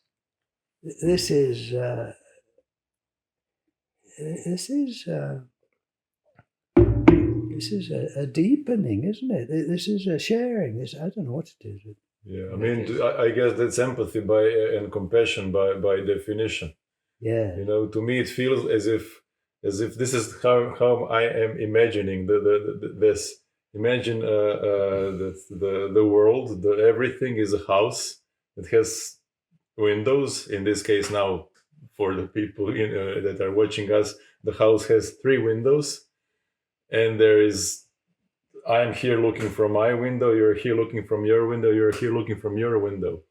a deepening, isn't it? This is a sharing. I don't know what it is. Yeah, I mean, I guess that's empathy and compassion by definition. Yeah. To me, it feels as if this is how I am imagining this. Imagine the world. Everything is a house that has windows. In this case, now for the people that are watching us, the house has 3 windows, and I'm here looking from my window. You're here looking from your window. You're here looking from your window.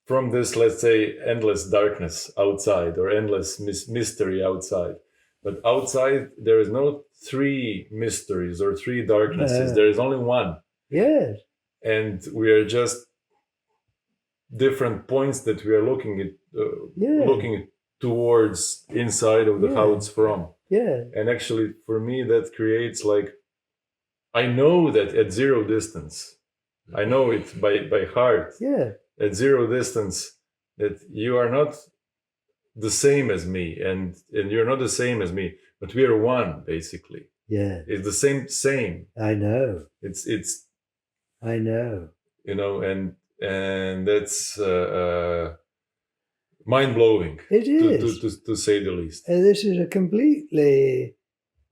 From this, let's say, endless darkness outside, or endless mystery outside. But outside, there is no 3 mysteries or 3 darknesses. There is only one. Yes. And we are just different points that we are looking towards inside of the house from. Yeah. And actually, for me, that creates I know that at 0 distance, I know it by heart. Yeah. At 0 distance, that you are not the same as me, and you're not the same as me, but we are one, basically. Yeah. It's the same. I know. It's I know. And that's mind-blowing. It is. To say the least. This is a completely,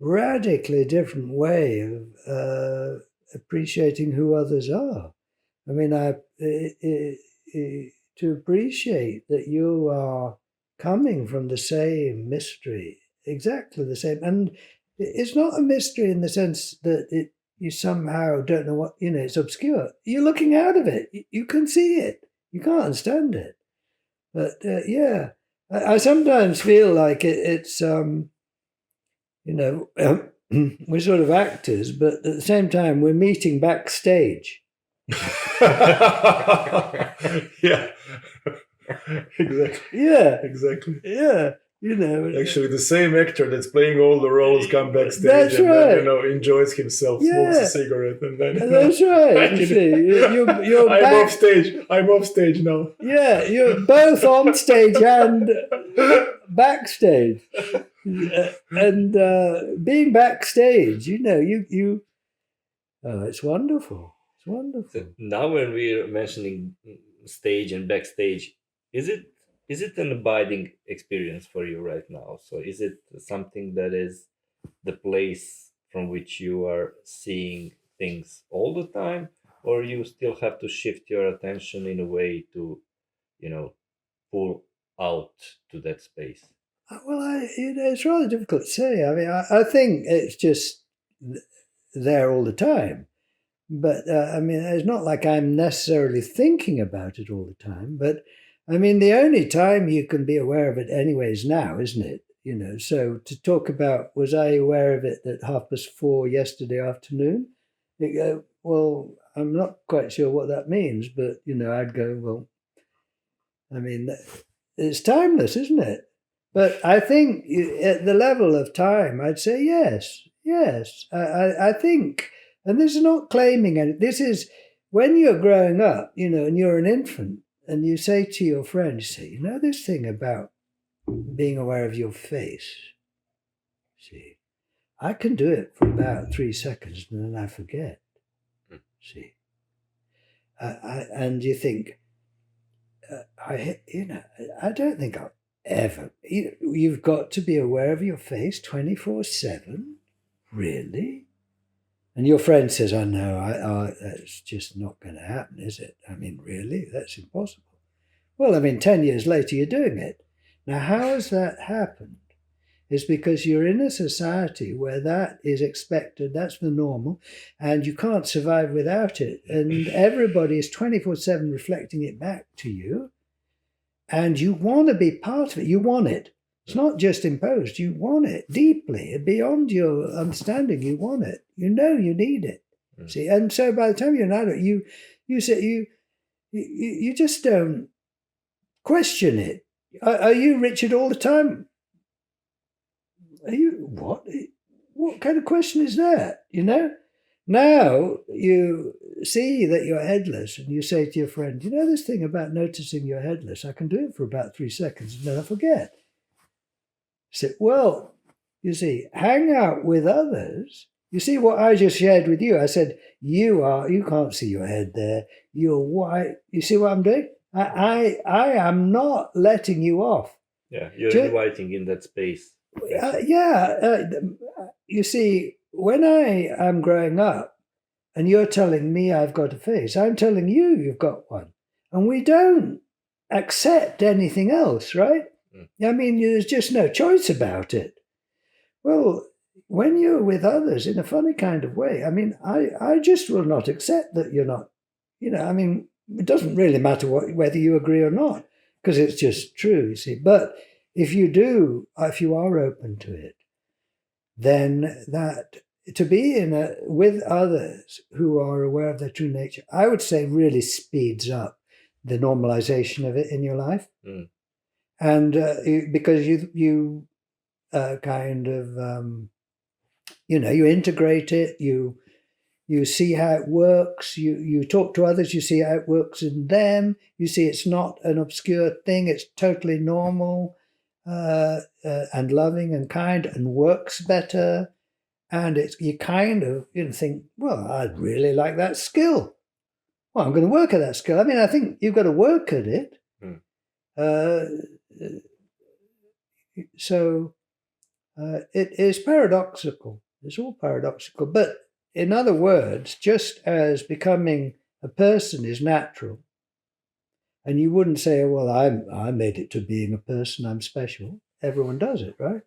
radically different way of appreciating who others are. I mean, to appreciate that you are coming from the same mystery, exactly the same. And it's not a mystery in the sense that you somehow don't know what, it's obscure. You're looking out of it. You can see it. You can't understand it. But yeah, I sometimes feel like it's, we're sort of actors, but at the same time, we're meeting backstage. Yeah. Exactly. Yeah. Exactly. Yeah. Actually, the same actor that's playing all the roles come backstage then, enjoys himself, smokes a cigarette, and then. That's right. You see, you're I'm off stage now. Yeah, you're both on stage and backstage, and being backstage, it's wonderful. It's wonderful. So now, when we're mentioning stage and backstage, is it an abiding experience for you right now? So is it something that is the place from which you are seeing things all the time, or you still have to shift your attention in a way to, pull out to that space? Well, it's rather difficult to say. I mean, I think it's just there all the time. But I mean, it's not like I'm necessarily thinking about it all the time. But I mean, the only time you can be aware of it anyway is now, isn't it? You know, so to talk about, was I aware of it at 4:30 yesterday afternoon? Well, I'm not quite sure what that means, but, you know, I'd go, well, I mean, it's timeless, isn't it? But I think at the level of time, I'd say yes. I think, and this is not claiming any, this is when you're growing up, you know, and you're an infant, and you say to your friend, you say, you know, this thing about being aware of your face, see, I can do it for about 3 seconds and then I forget, see. And you think, I don't think I'll ever, you've got to be aware of your face 24/7, really? And your friend says, oh no, that's just not going to happen, is it? I mean, really? That's impossible. Well, I mean, 10 years later, you're doing it. Now, how has that happened? It's because you're in a society where that is expected, that's the normal, and you can't survive without it. And everybody is 24/7 reflecting it back to you, and you want to be part of it. You want it. It's not just imposed. You want it deeply, beyond your understanding. You want it. You know you need it. See, and so by the time you're an adult, you just don't question it. Are you Richard all the time? Are you what? What kind of question is that? You know? Now you see that you're headless and you say to your friend, you know this thing about noticing you're headless, I can do it for about 3 seconds and then I forget. Say, well, you see, hang out with others. You see what I just shared with you? I said, you can't see your head there. You're white. You see what I'm doing? I am not letting you off. Yeah, you're inviting in that space. You see, when I am growing up and you're telling me I've got a face, I'm telling you you've got one. And we don't accept anything else, right? I mean, there's just no choice about it. Well, when you're with others in a funny kind of way, I mean, I just will not accept that you're not, you know, I mean, it doesn't really matter whether you agree or not, because it's just true, you see. But if you are open to it, then that to be with others who are aware of their true nature, I would say really speeds up the normalization of it in your life. And because you kind of, you integrate it, you see how it works, you talk to others, you see how it works in them, you see it's not an obscure thing, it's totally normal and loving and kind and works better. And you kind of think, well, I'd really like that skill. Well, I'm going to work at that skill. I mean, I think you've got to work at it. So it is paradoxical. It's all paradoxical. But in other words, just as becoming a person is natural, and you wouldn't say, well, I made it to being a person, I'm special. Everyone does it, right?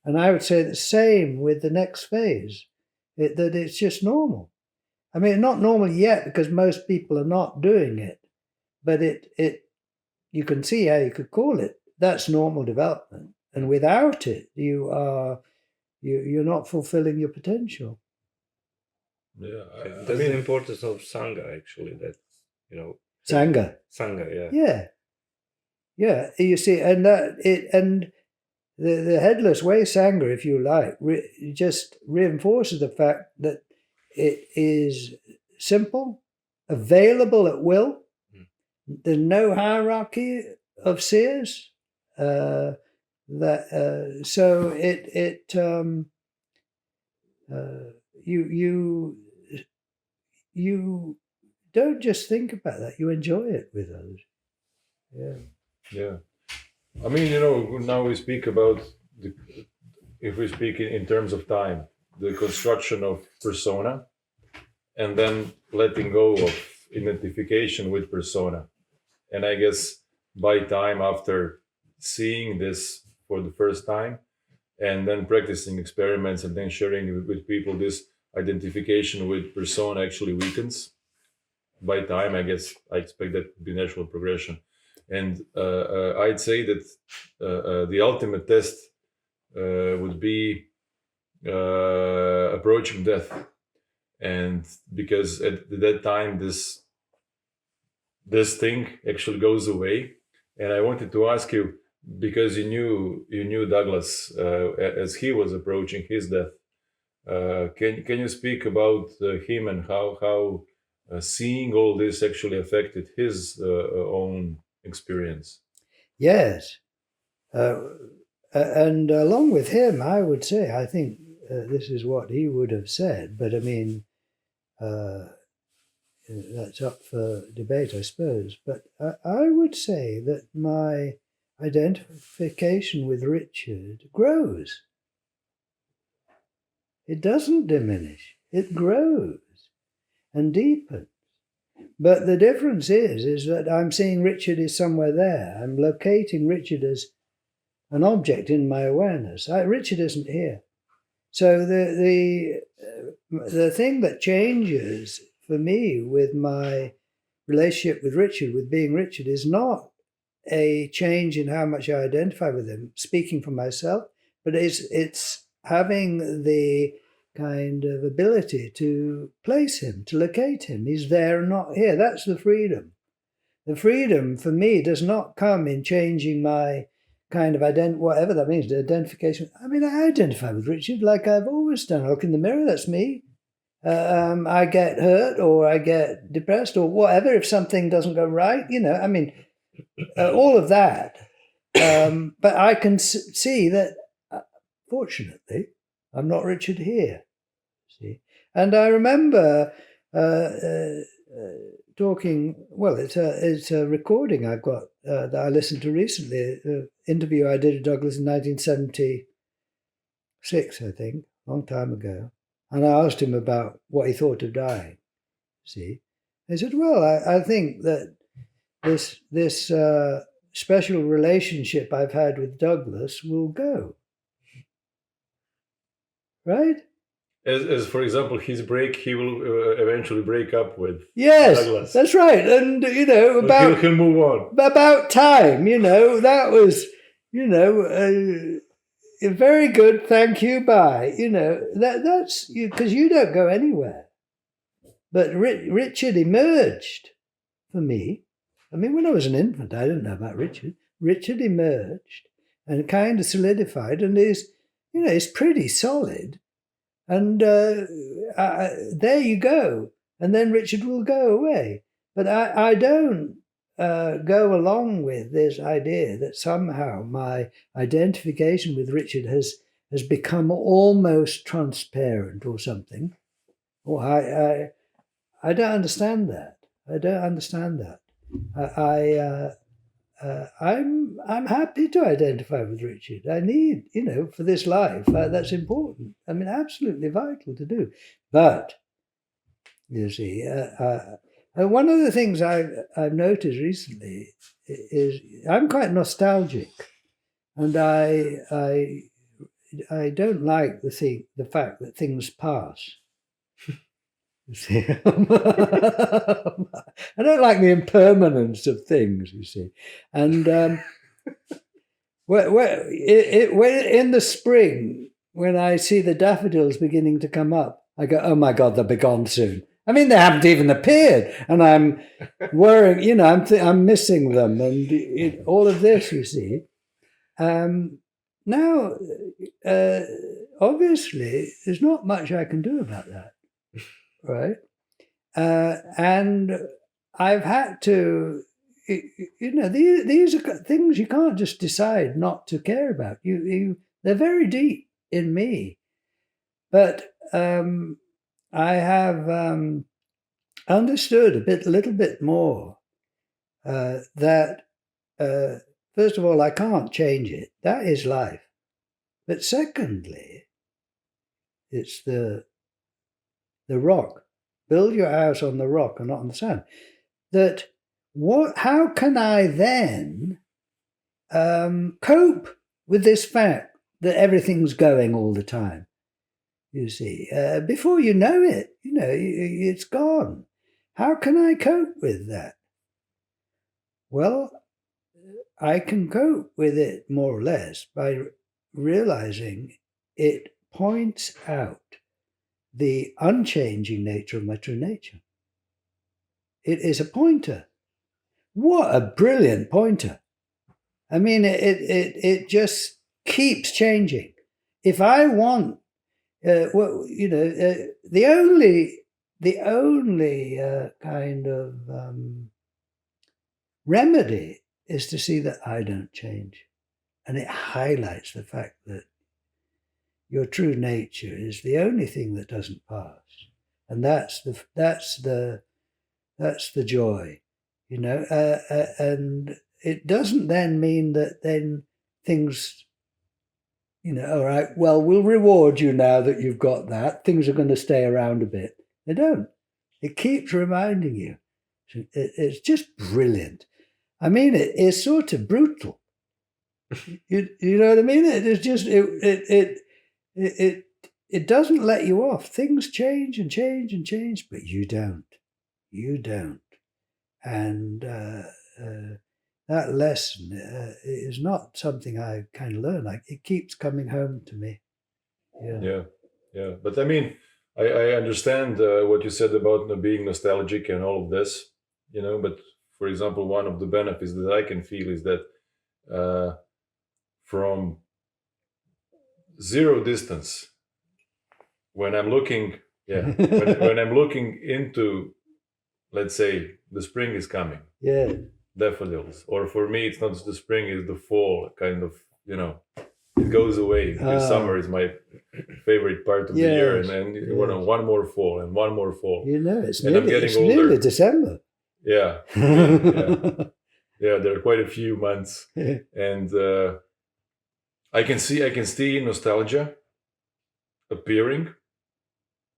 And I would say the same with the next phase, that it's just normal. I mean, not normal yet because most people are not doing it, but you can see how you could call it. That's normal development. And without it, you're not fulfilling your potential. Yeah, that's the importance of Sangha, actually. That's, Sangha. Sangha, yeah. Yeah. You see, and the Headless Way Sangha, if you like, just reinforces the fact that it is simple, available at will. There's no hierarchy of seers. You don't just think about that, you enjoy it with others. Yeah. I mean, now we speak about, if we speak in terms of time, the construction of persona, and then letting go of identification with persona. And I guess by time, after seeing this for the first time and then practicing experiments and then sharing it with people, this identification with persona actually weakens by time. I guess I expect that to be natural progression. And I'd say that the ultimate test would be approaching death. And because at that time, this thing actually goes away. And I wanted to ask you, because you knew Douglas as he was approaching his death. Can you speak about him and how seeing all this actually affected his own experience? Yes. And along with him, I would say, I think this is what he would have said, but I mean, that's up for debate, I suppose. But I would say that my identification with Richard grows. It doesn't diminish, it grows and deepens. But the difference is that I'm seeing Richard is somewhere there. I'm locating Richard as an object in my awareness. Richard isn't here. So the thing that changes for me with my relationship with Richard, with being Richard, is not a change in how much I identify with him, speaking for myself, but it's having the kind of ability to place him, to locate him. He's there and not here. That's the freedom. The freedom for me does not come in changing my kind of whatever that means, the identification. I mean, I identify with Richard like I've always done. I look in the mirror, that's me. I get hurt or I get depressed or whatever if something doesn't go right, I mean, all of that. But I can see that, fortunately, I'm not Richard here. See, and I remember talking. Well, it's a recording I've got that I listened to recently. An interview I did with Douglas in 1976, I think, a long time ago. And I asked him about what he thought of dying. See, he said, "Well, I think that this special relationship I've had with Douglas will go." Right? As for example, his break, he will eventually break up with Yes, Douglas. that's right. And, about... He'll move on. About time, that was, very good, thank you, bye. That's, because you don't go anywhere. But Richard emerged for me. I mean, when I was an infant, I didn't know about Richard. Richard emerged and kind of solidified and is pretty solid. And there you go. And then Richard will go away. But I don't go along with this idea that somehow my identification with Richard has become almost transparent or something. I don't understand that. I don't understand that. I'm happy to identify with Richard. I need, for this life, that's important. I mean, absolutely vital to do. But, you see, one of the things I've noticed recently is I'm quite nostalgic, and I don't like the fact that things pass. You see, I don't like the impermanence of things. You see, and in the spring, when I see the daffodils beginning to come up, I go, "Oh my God, they'll be gone soon." I mean, they haven't even appeared, and I'm worrying. I'm missing them, and all of this. You see, now obviously there's not much I can do about that. Right, and I've had to, these are things you can't just decide not to care about. They're very deep in me, but I have understood a little bit more that first of all I can't change it. That is life, but secondly, it's the rock. Build your house on the rock and not on the sand. How can I then cope with this fact that everything's going all the time. You see, before you know it, it's gone. How can I cope with that? Well, I can cope with it more or less by realizing it points out the unchanging nature of my true nature. It is a pointer. What a brilliant pointer. I mean, it just keeps changing. If I want, the only kind of remedy is to see that I don't change. And it highlights the fact that your true nature is the only thing that doesn't pass. And that's the joy, and it doesn't then mean that then things, all right, well, we'll reward you now that you've got that. Things are going to stay around a bit. They don't. It keeps reminding you. It's just brilliant. I mean, it is sort of brutal. You know what I mean? It is just it doesn't let you off. Things change and change and change, but you don't. You don't. And that lesson is not something I kind of learn. Like, it keeps coming home to me. Yeah. But I mean, I understand what you said about being nostalgic and all of this, but for example, one of the benefits that I can feel is that from zero distance, when I'm looking, when I'm looking into, let's say, the spring is coming, daffodils, or for me, it's not the spring, it's the fall, kind of, it goes away. Because summer is my favorite part of the year, and then one more fall and one more fall. It's nearly December. Yeah. There are quite a few months, and I can see nostalgia appearing.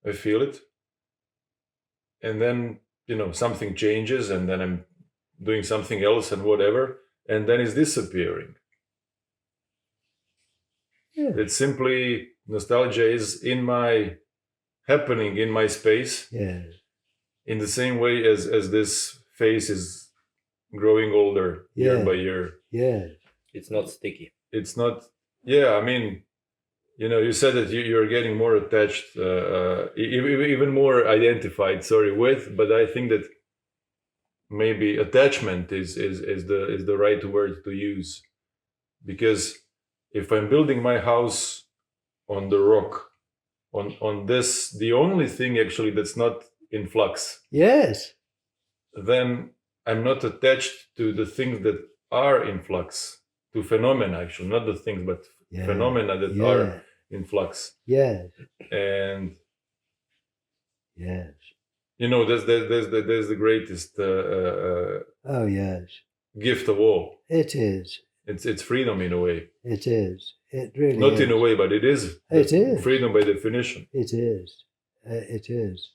I feel it, and then something changes, and then I'm doing something else and whatever, and then it's disappearing. It's simply nostalgia is happening in my space. In the same way as this face is growing older year by year. It's not sticky. It's not. I mean, you said that you're getting more attached, even more identified. With, but I think that maybe attachment is the right word to use, because if I'm building my house on the rock, on this, the only thing actually that's not in flux. Then I'm not attached to the things that are in flux, to phenomena actually, not the things, but phenomena that are in flux. And there's the greatest gift of all. It is. It's freedom in a way. It is. It really not is. In a way, but it is. It is. Freedom by definition. It is. It is.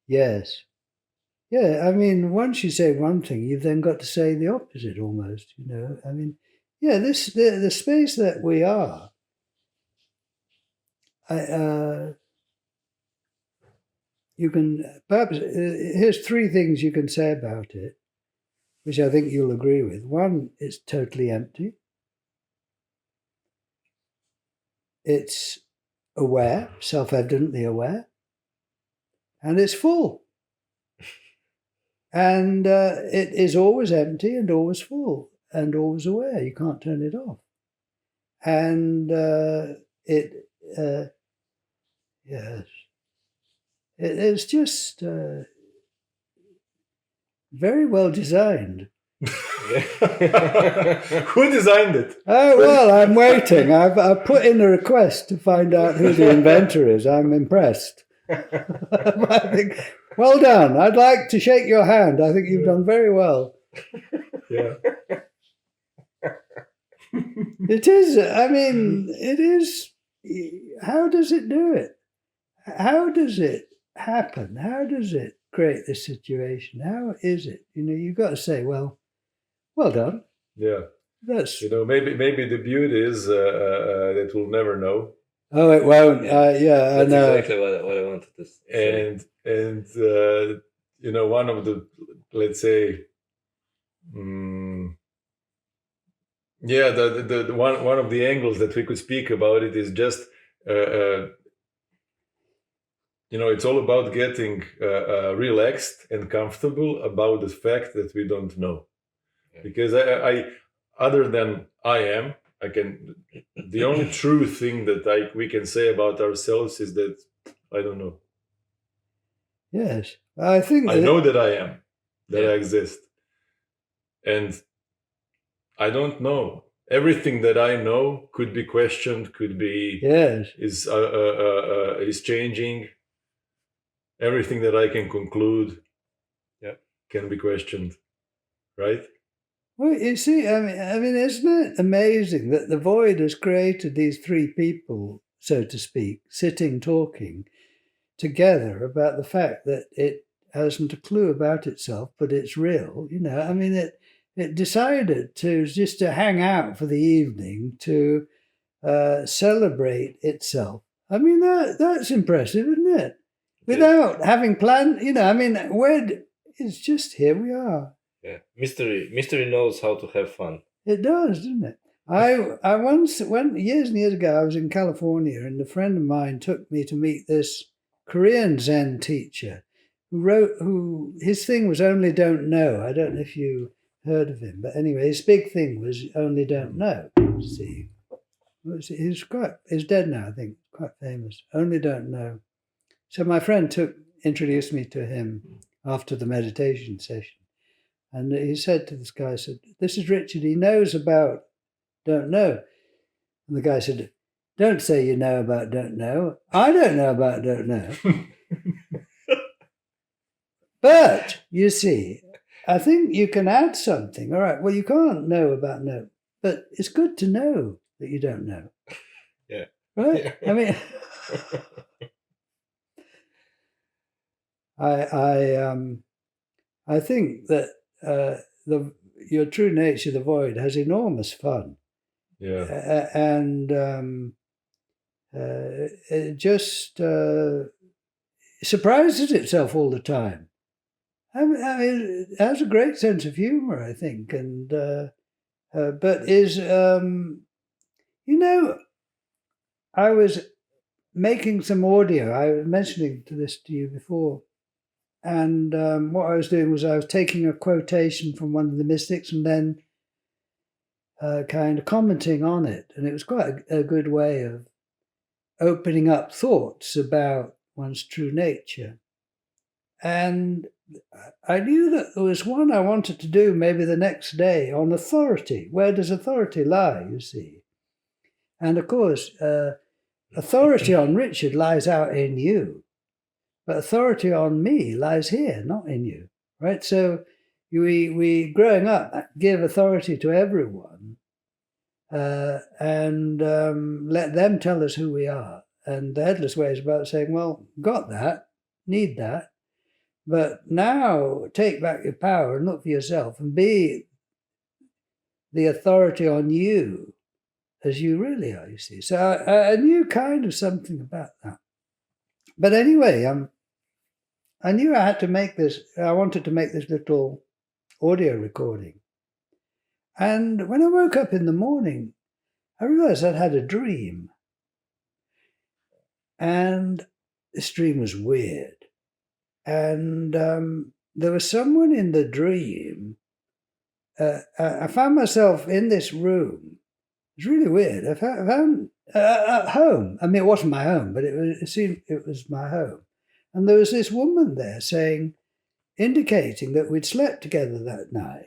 Yes. Yeah, I mean, once you say one thing, you've then got to say the opposite almost, I mean, the space that we are, you can, perhaps, here's three things you can say about it, which I think you'll agree with. One, it's totally empty. It's aware, self-evidently aware, and it's full. And it is always empty and always full and always aware. You can't turn it off. And it's just very well designed. Who designed it? Oh, well, I'm waiting. I've put in a request to find out who the inventor is. I'm impressed. I think, well done. I'd like to shake your hand. I think you've done very well. Yeah. It is. I mean, it is. How does it do it? How does it happen? How does it create this situation? How is it? You've got to say, well done. Yeah. That's maybe the beauty is that we'll never know. Oh, it won't. Yeah. Yeah, I That's know. exactly what I wanted to say. And one of the, let's say, the one of the angles that we could speak about it is just it's all about getting relaxed and comfortable about the fact that we don't know. Yeah. Because I other than the only true thing that we can say about ourselves is that I don't know. Yes, I think I know that I am, that Yeah. I exist, and I don't know. Everything that I know could be questioned, could be yes. is changing. Everything that I can conclude, can be questioned, right? Well, you see, I mean, isn't it amazing that the void has created these three people, so to speak, sitting, talking together about the fact that it hasn't a clue about itself, but it's real. I mean, it decided just to hang out for the evening to celebrate itself. I mean, that's impressive, isn't it? Without having planned, I mean, it's just here we are. Yeah, mystery knows how to have fun. It does, doesn't it? I once years and years ago, I was in California, and a friend of mine took me to meet this Korean Zen teacher who his thing was only don't know. I don't know if you heard of him, but anyway, his big thing was only don't know. See, he's dead now, I think, quite famous. Only don't know. So my friend introduced me to him after the meditation session. And he said to this guy, this is Richard, he knows about don't know. And the guy said, don't say you know about don't know. I don't know about don't know. But, you see, I think you can add something. All right, well, you can't know about no, but it's good to know that you don't know. Yeah. Right? Yeah. I mean, I think that your true nature, the void, has enormous fun. Yeah. And it just surprises itself all the time. I mean, it has a great sense of humor, I think, and but is I was making some audio. I was mentioning this to you before. And what I was doing was I was taking a quotation from one of the mystics and then kind of commenting on it. And it was quite a good way of opening up thoughts about one's true nature. And I knew that there was one I wanted to do maybe the next day on authority. Where does authority lie, you see? And of course, authority on Richard lies out in you. But authority on me lies here, not in you, right? So we growing up, give authority to everyone and let them tell us who we are. And the Headless Way is about saying, well, got that, need that, but now take back your power and look for yourself and be the authority on you as you really are, you see. So I knew kind of something about that. But anyway, I knew I had to make this, I wanted to make this little audio recording. And when I woke up in the morning, I realized I'd had a dream. And this dream was weird. And there was someone in the dream. I found myself in this room. It was really weird. I found at home. I mean, it wasn't my home, but it seemed it was my home. And there was this woman there indicating that we'd slept together that night.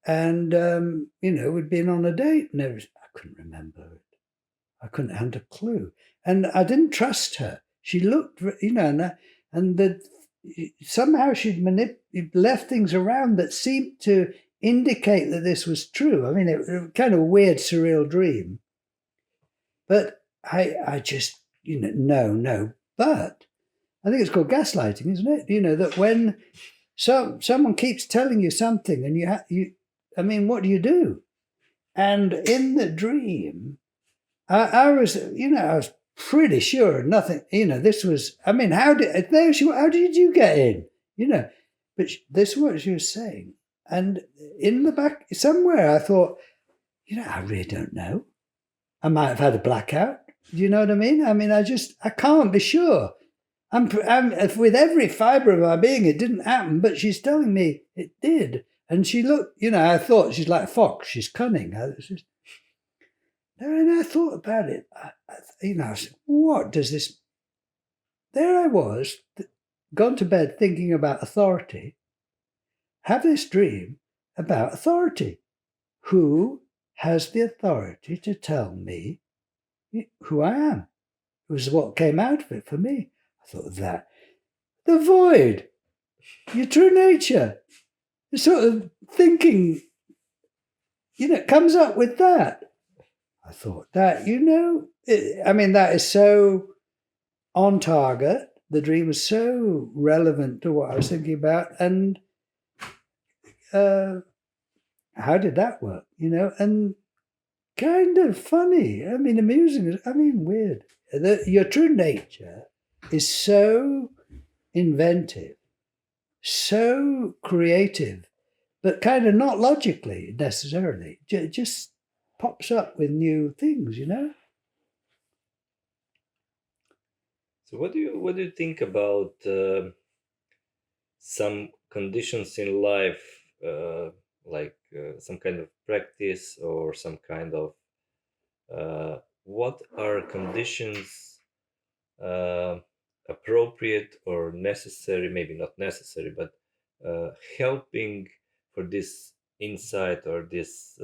And, we'd been on a date and everything. I couldn't remember it. I hadn't a clue. And I didn't trust her. She looked, somehow she'd left things around that seemed to indicate that this was true. I mean, it was kind of a weird, surreal dream. But I just, no. But I think it's called gaslighting, isn't it? That when someone keeps telling you something and what do you do? And in the dream, I was pretty sure nothing, this was, how did you get in? But this is what she was saying. And in the back, somewhere, I thought, I really don't know. I might have had a blackout. Do you know what I mean? I can't be sure. I'm with every fibre of my being, it didn't happen, but she's telling me it did. And she looked, I thought she's like a fox, she's cunning. And I thought about it. I said, what does this... There I was, gone to bed thinking about authority, have this dream about authority. Who has the authority to tell me who I am? It was what came out of it for me. I thought that. The void, your true nature, the sort of thinking, comes up with that. I thought that, that is so on target. The dream was so relevant to what I was thinking about. And how did that work? And kind of funny. Amusing. Weird. Your true nature is so inventive, so creative, but kind of not logically necessarily. Just pops up with new things, So what do you think about some conditions in life, like some kind of practice or some kind of what are conditions appropriate or necessary, maybe not necessary, but helping for this insight or this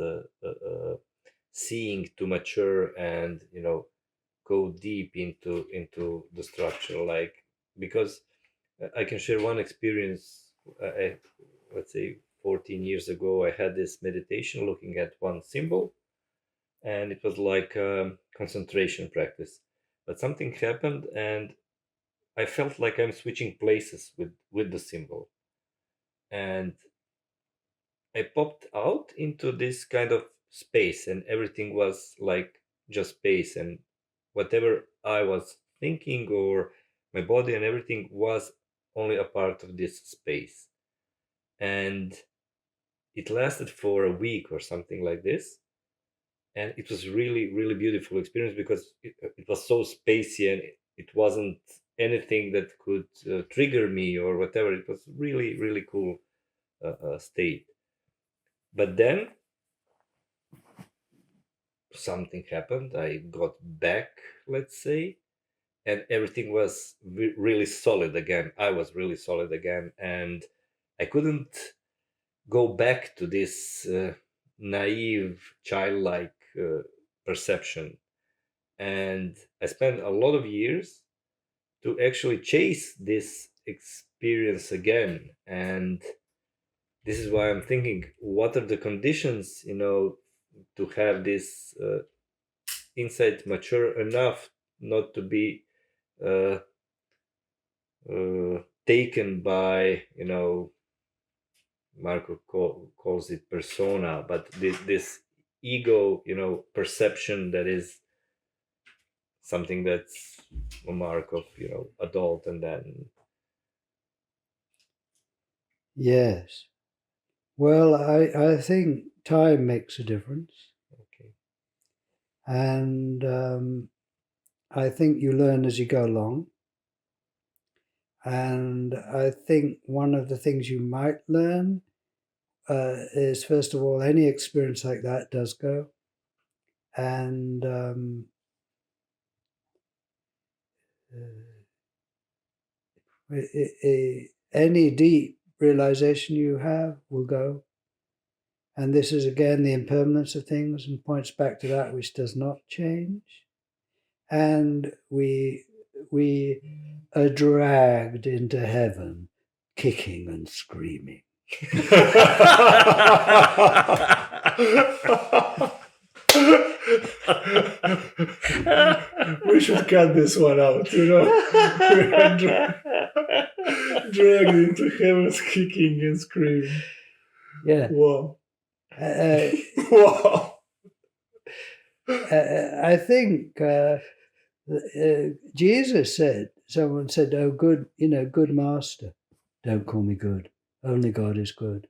seeing to mature and go deep into the structure, like, because I can share one experience. Let's say 14 years ago, I had this meditation looking at one symbol, and it was like a concentration practice. But something happened, and I felt like I'm switching places with the symbol, and I popped out into this kind of space, and everything was like just space, and whatever I was thinking or my body and everything was only a part of this space. And it lasted for a week or something like this. And it was really, really beautiful experience because it was so spacey, and it wasn't anything that could trigger me or whatever. It was really, really cool state. But then something happened. I got back, let's say, and everything was really solid again. I was really solid again, and I couldn't go back to this naive, childlike perception. And I spent a lot of years to actually chase this experience again. And this is why I'm thinking, what are the conditions, to have this insight mature enough not to be taken by, Marco calls it persona, but this ego, perception that is something that's a mark of, adult, and then. Yes. Well, I think time makes a difference. Okay. And I think you learn as you go along. And I think one of the things you might learn is, first of all, any experience like that does go. And any deep realization you have will go. And this is, again, the impermanence of things, and points back to that which does not change. And we are dragged into heaven, kicking and screaming. We should cut this one out, We're dragged into heaven's kicking and screaming. Yeah. Wow. Uh, Wow. I think Jesus said, someone said, "Oh, good, good master, don't call me good. Only God is good."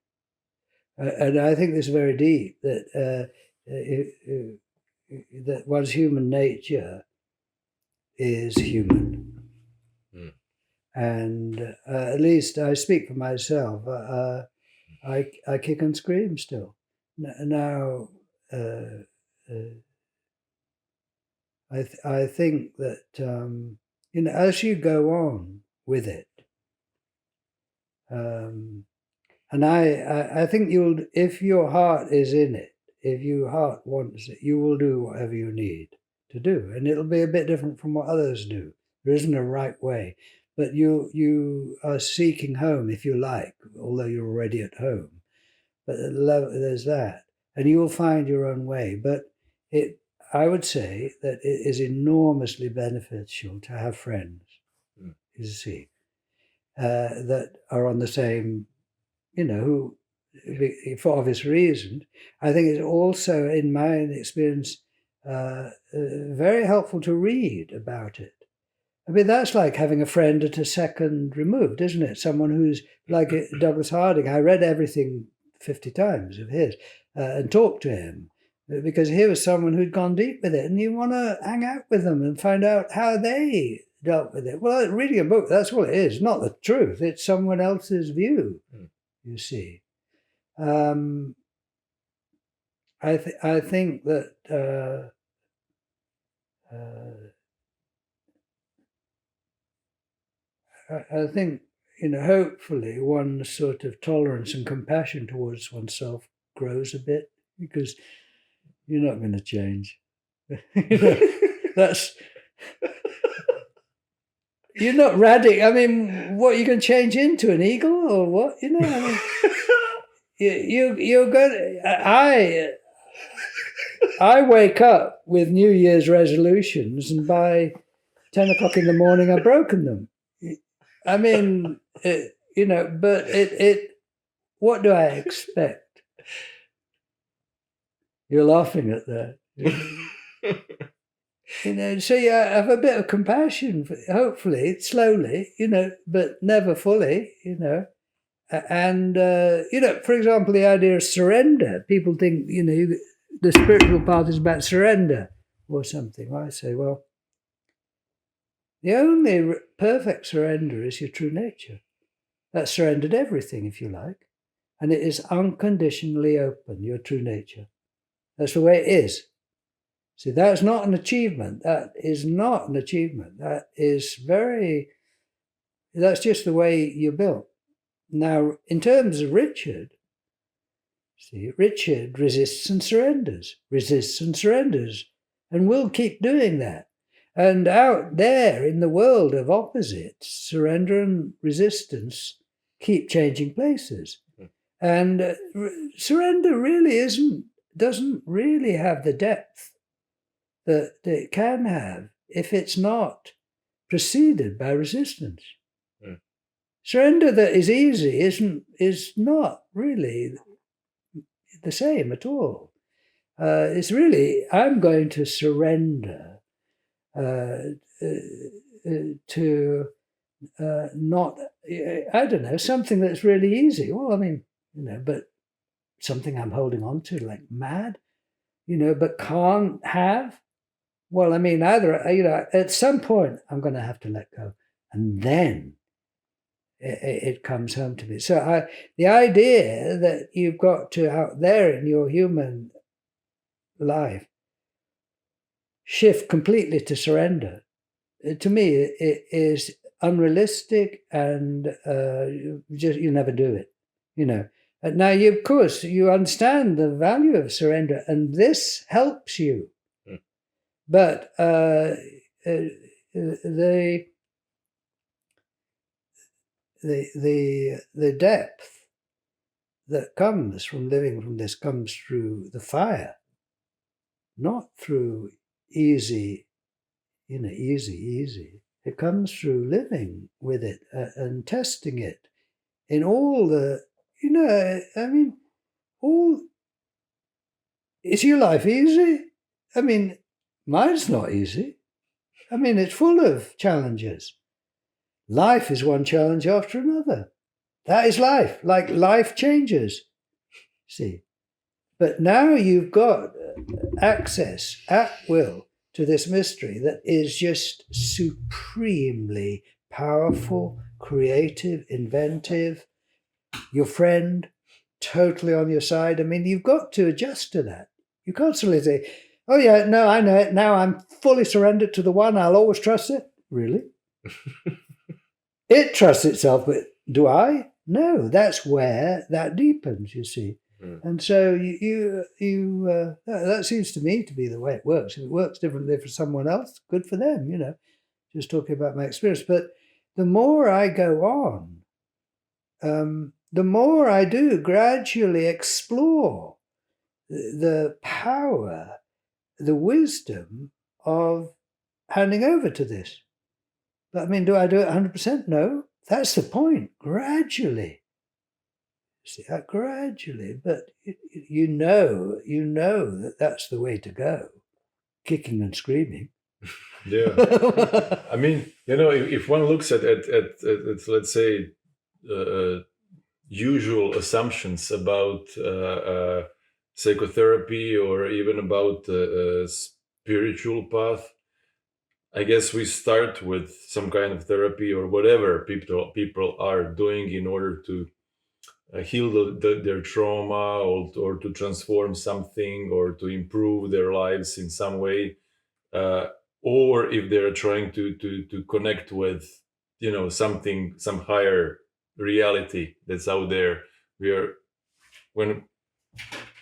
And I think this is very deep, that that one's human nature is human. Mm. And at least I speak for myself. I kick and scream still. Now, I think that as you go on with it, and I think if your heart is in it, if your heart wants it, you will do whatever you need to do, and it'll be a bit different from what others do. There isn't a right way, but you are seeking home, if you like, although you're already at home. But there's that, and you will find your own way. But I would say that it is enormously beneficial to have friends, you see, that are on the same, who, for obvious reasons. I think it's also, in my experience, very helpful to read about it. I mean, that's like having a friend at a second removed, isn't it? Someone who's like Douglasa Hardinga. I read everything 50 times of his and talked to him, because he was someone who'd gone deep with it, and you want to hang out with them and find out how they dealt with it. Well, reading a book, that's what it is, not the truth. It's someone else's view, you see. I think that I think, hopefully one's sort of tolerance and compassion towards oneself grows a bit, because you're not going to change. That's, you're not radical. I mean, what, you can change into an eagle or what? I mean, you're going. I wake up with New Year's resolutions, and by 10 o'clock in the morning, I've broken them. I mean, but what do I expect? You're laughing at that. So you have a bit of compassion, hopefully, slowly, but never fully, And, for example, the idea of surrender. People think, the spiritual path is about surrender or something. I say, well, the only perfect surrender is your true nature. That surrendered everything, if you like. And it is unconditionally open, your true nature. That's the way it is. See, that's not an achievement. That is not an achievement. That's just the way you're built. Now, in terms of Richard resists and surrenders, and will keep doing that. And out there in the world of opposites, surrender and resistance keep changing places. And surrender really doesn't really have the depth that it can have if it's not preceded by resistance. Surrender that is easy is not really the same at all. It's really, I'm going to surrender to not, I don't know, something that's really easy. Well, I mean, but something I'm holding on to like mad, but can't have. Well, I mean, either, at some point I'm going to have to let go, and then it comes home to me. So the idea that you've got to, out there in your human life, shift completely to surrender, to me, it is unrealistic, and you never do it, And now, of course, you understand the value of surrender, and this helps you. But the depth that comes from living from this comes through the fire, not through easy. It comes through living with it and testing it in all the, is your life easy? I mean, mine's not easy. I mean, it's full of challenges. Life is one challenge after another. That is life. Like life changes. See, but now you've got access at will to this mystery that is just supremely powerful, creative, inventive. Your friend, totally on your side. I mean, you've got to adjust to that. You can't suddenly say, oh yeah, no, I know it. Now I'm fully surrendered to the one. I'll always trust it. Really? It trusts itself, but do I? No, that's where that deepens, you see. And so that seems to me to be the way it works. If it works differently for someone else, good for them, just talking about my experience. But the more I go on, the more I do gradually explore the power, the wisdom of handing over to this. But I mean, do I do it 100%? No. That's the point. Gradually. See, gradually. But you know that that's the way to go. Kicking and screaming. Yeah. I mean, if one looks at let's say, usual assumptions about psychotherapy or even about spiritual path, I guess we start with some kind of therapy or whatever people are doing in order to heal their trauma or to transform something or to improve their lives in some way, or if they're trying to connect with something, some higher reality that's out there. When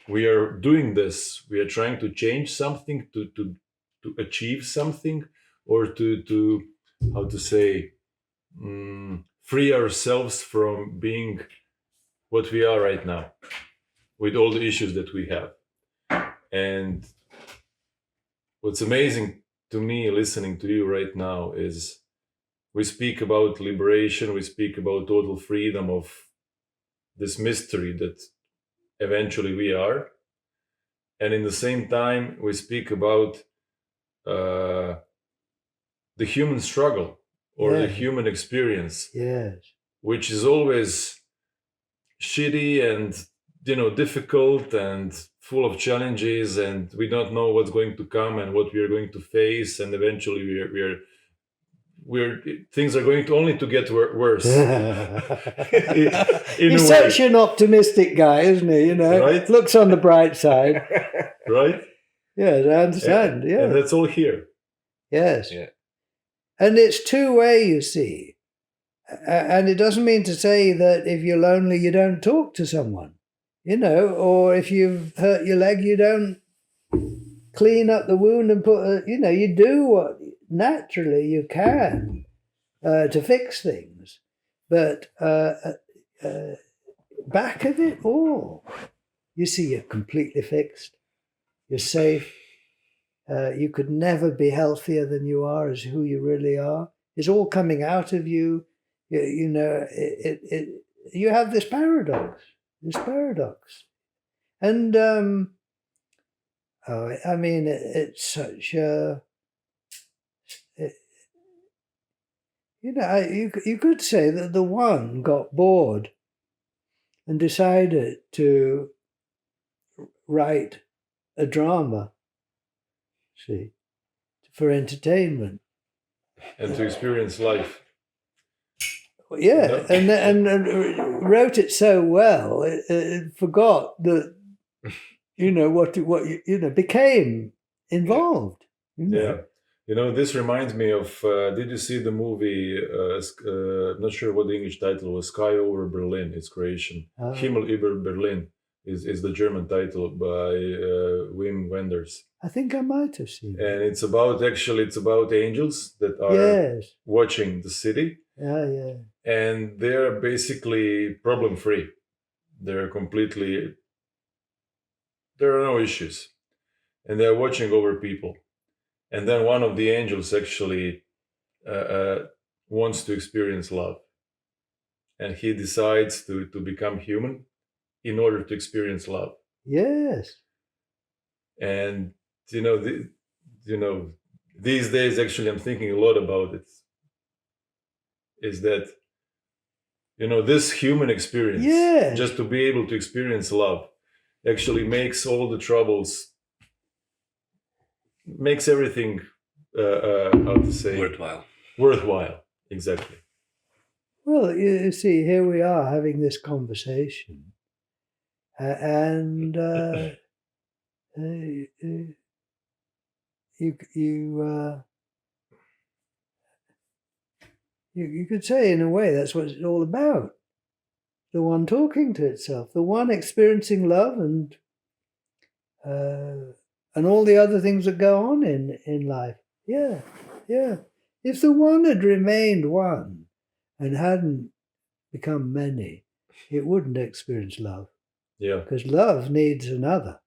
we are doing this, we are trying to change something, to achieve something, or to how to say, free ourselves from being what we are right now with all the issues that we have. And what's amazing to me listening to you right now is we speak about liberation, we speak about total freedom of this mystery that eventually we are. And in the same time, we speak about the human struggle or the human experience, which is always shitty and difficult and full of challenges, and we don't know what's going to come and what we are going to face, and eventually things are going to only to get worse. He's such an optimistic guy, isn't he? Right? Looks on the bright side. Right? Yes, I understand. Yeah, and that's all here. Yes. Yeah. And it's two-way, you see. And it doesn't mean to say that if you're lonely, you don't talk to someone, or if you've hurt your leg, you don't clean up the wound and put, you do what naturally you can to fix things. But back of it all, you see, you're completely fixed. You're safe. You could never be healthier than you are as who you really are. It's all coming out of you. You have this paradox. And I mean, it's such a, you could say that the one got bored and decided to write a drama, see, for entertainment. And to experience life. Yeah, and wrote it so well, it forgot that, what became involved. Yeah. This reminds me of, did you see the movie, not sure what the English title was, Sky Over Berlin, it's Croatian. Himmel über Berlin is the German title by Wim Wenders. I think I might have seen it. And it's about angels that are watching the city. Yeah. And they're basically problem-free. There are no issues. And they're watching over people. And then one of the angels actually wants to experience love. And he decides to become human in order to experience love. Yes. And these days, actually, I'm thinking a lot about it. Is that, this human experience, just to be able to experience love, actually makes all the troubles, makes everything, how to say, worthwhile. Exactly. Well, you see, here we are having this conversation, and you could say, in a way, that's what it's all about. The one talking to itself, the one experiencing love, and all the other things that go on in life. Yeah. If the one had remained one and hadn't become many, it wouldn't experience love. Yeah. Because love needs another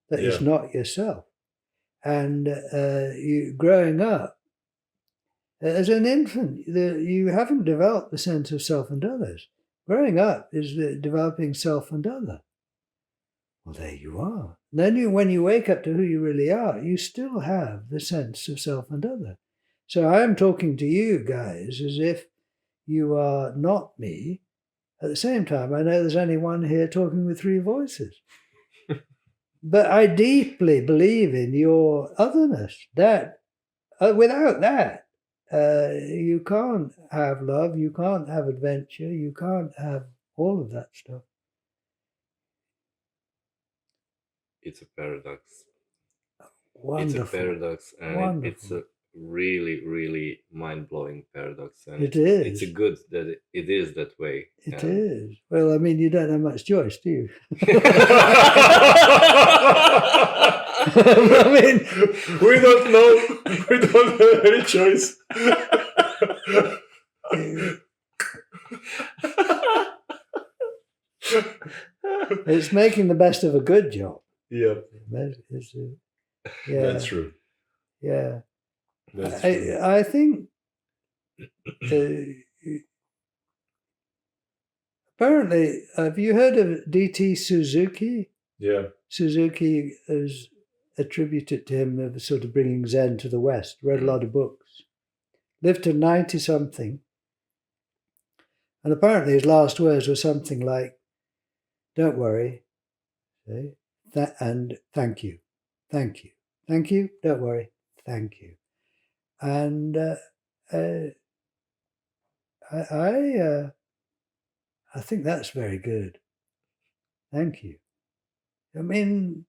that is not yourself. And you growing up, as an infant, you haven't developed the sense of self and others. Growing up is developing self and other. Well, there you are. Then when you wake up to who you really are, you still have the sense of self and other. So I'm talking to you guys as if you are not me. At the same time, I know there's only one here talking with three voices. But I deeply believe in your otherness. That without that, you can't have love, you can't have adventure, you can't have all of that stuff. It's a paradox. Wonderful. It's a paradox, and it's a really, really mind-blowing paradox. And it is. It's a good that it is that way. It is. Well, I mean, you don't have much choice, do you? I mean, we don't know. We don't have any choice. It's making the best of a good job. Yeah. Yeah. That's true. Yeah. That's true. I think apparently, have you heard of D.T. Suzuki? Yeah. Suzuki is attributed to him of sort of bringing Zen to the West. Read a lot of books. Lived to 90-something. And apparently his last words were something like, "Don't worry, and thank you. Thank you. Thank you, don't worry, thank you." And I think that's very good. Thank you. I mean,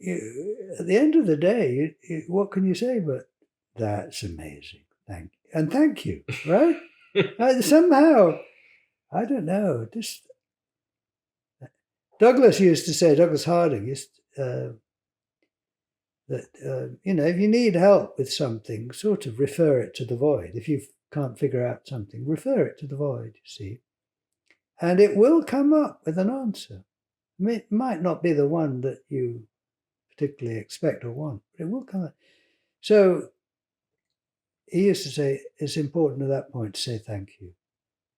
at the end of the day, what can you say but that's amazing, thank you, and thank you, right? Somehow, I don't know, just Douglasa Hardinga used that, if you need help with something, sort of refer it to the void. If you can't figure out something, refer it to the void, you see. And it will come up with an answer. It might not be the one that you particularly expect or want, but it will come up. So he used to say, it's important at that point to say thank you.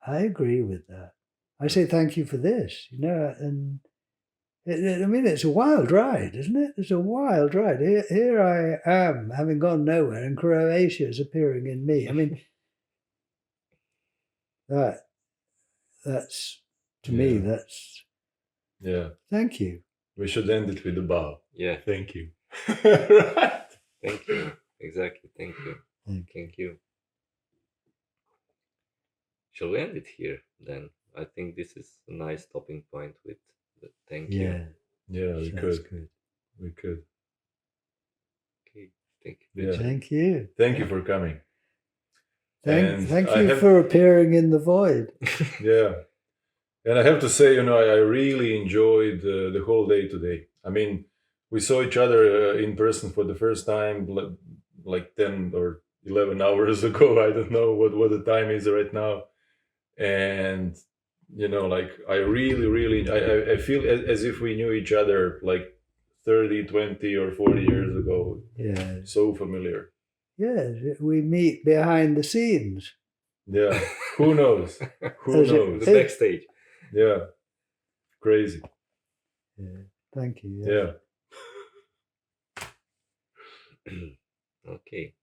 I agree with that. I say thank you for this, and I mean, it's a wild ride, isn't it? It's a wild ride. Here I am, having gone nowhere, and Croatia is appearing in me. I mean, that's to me, that's... Yeah. Thank you. We should end it with a bow. Yeah. Thank you. Right. Thank you. Exactly. Thank you. Thank you. Shall we end it here then? I think this is a nice stopping point with the thank you. Yeah, we could. Good. We could. Okay. Thank you. Yeah. Thank you. Thank you for coming. Thank you for appearing in the void. Yeah. And I have to say, I really enjoyed the whole day today. I mean, we saw each other in person for the first time like 10 or 11 hours ago. I don't know what the time is right now. And, I really, I feel as if we knew each other like 30, 20 or 40 years ago. Yeah. So familiar. Yeah, we meet behind the scenes. Yeah. Who knows? Who knows? The backstage. Yeah. Crazy. Yeah. Thank you. Yeah. Okay.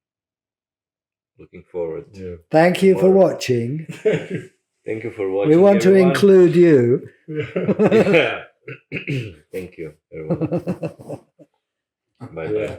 Looking forward. Yeah. Thank you for Tomorrow. watching. Thank you for watching. We want to everyone. include you. Yeah. Thank you, everyone. Bye bye. Yeah.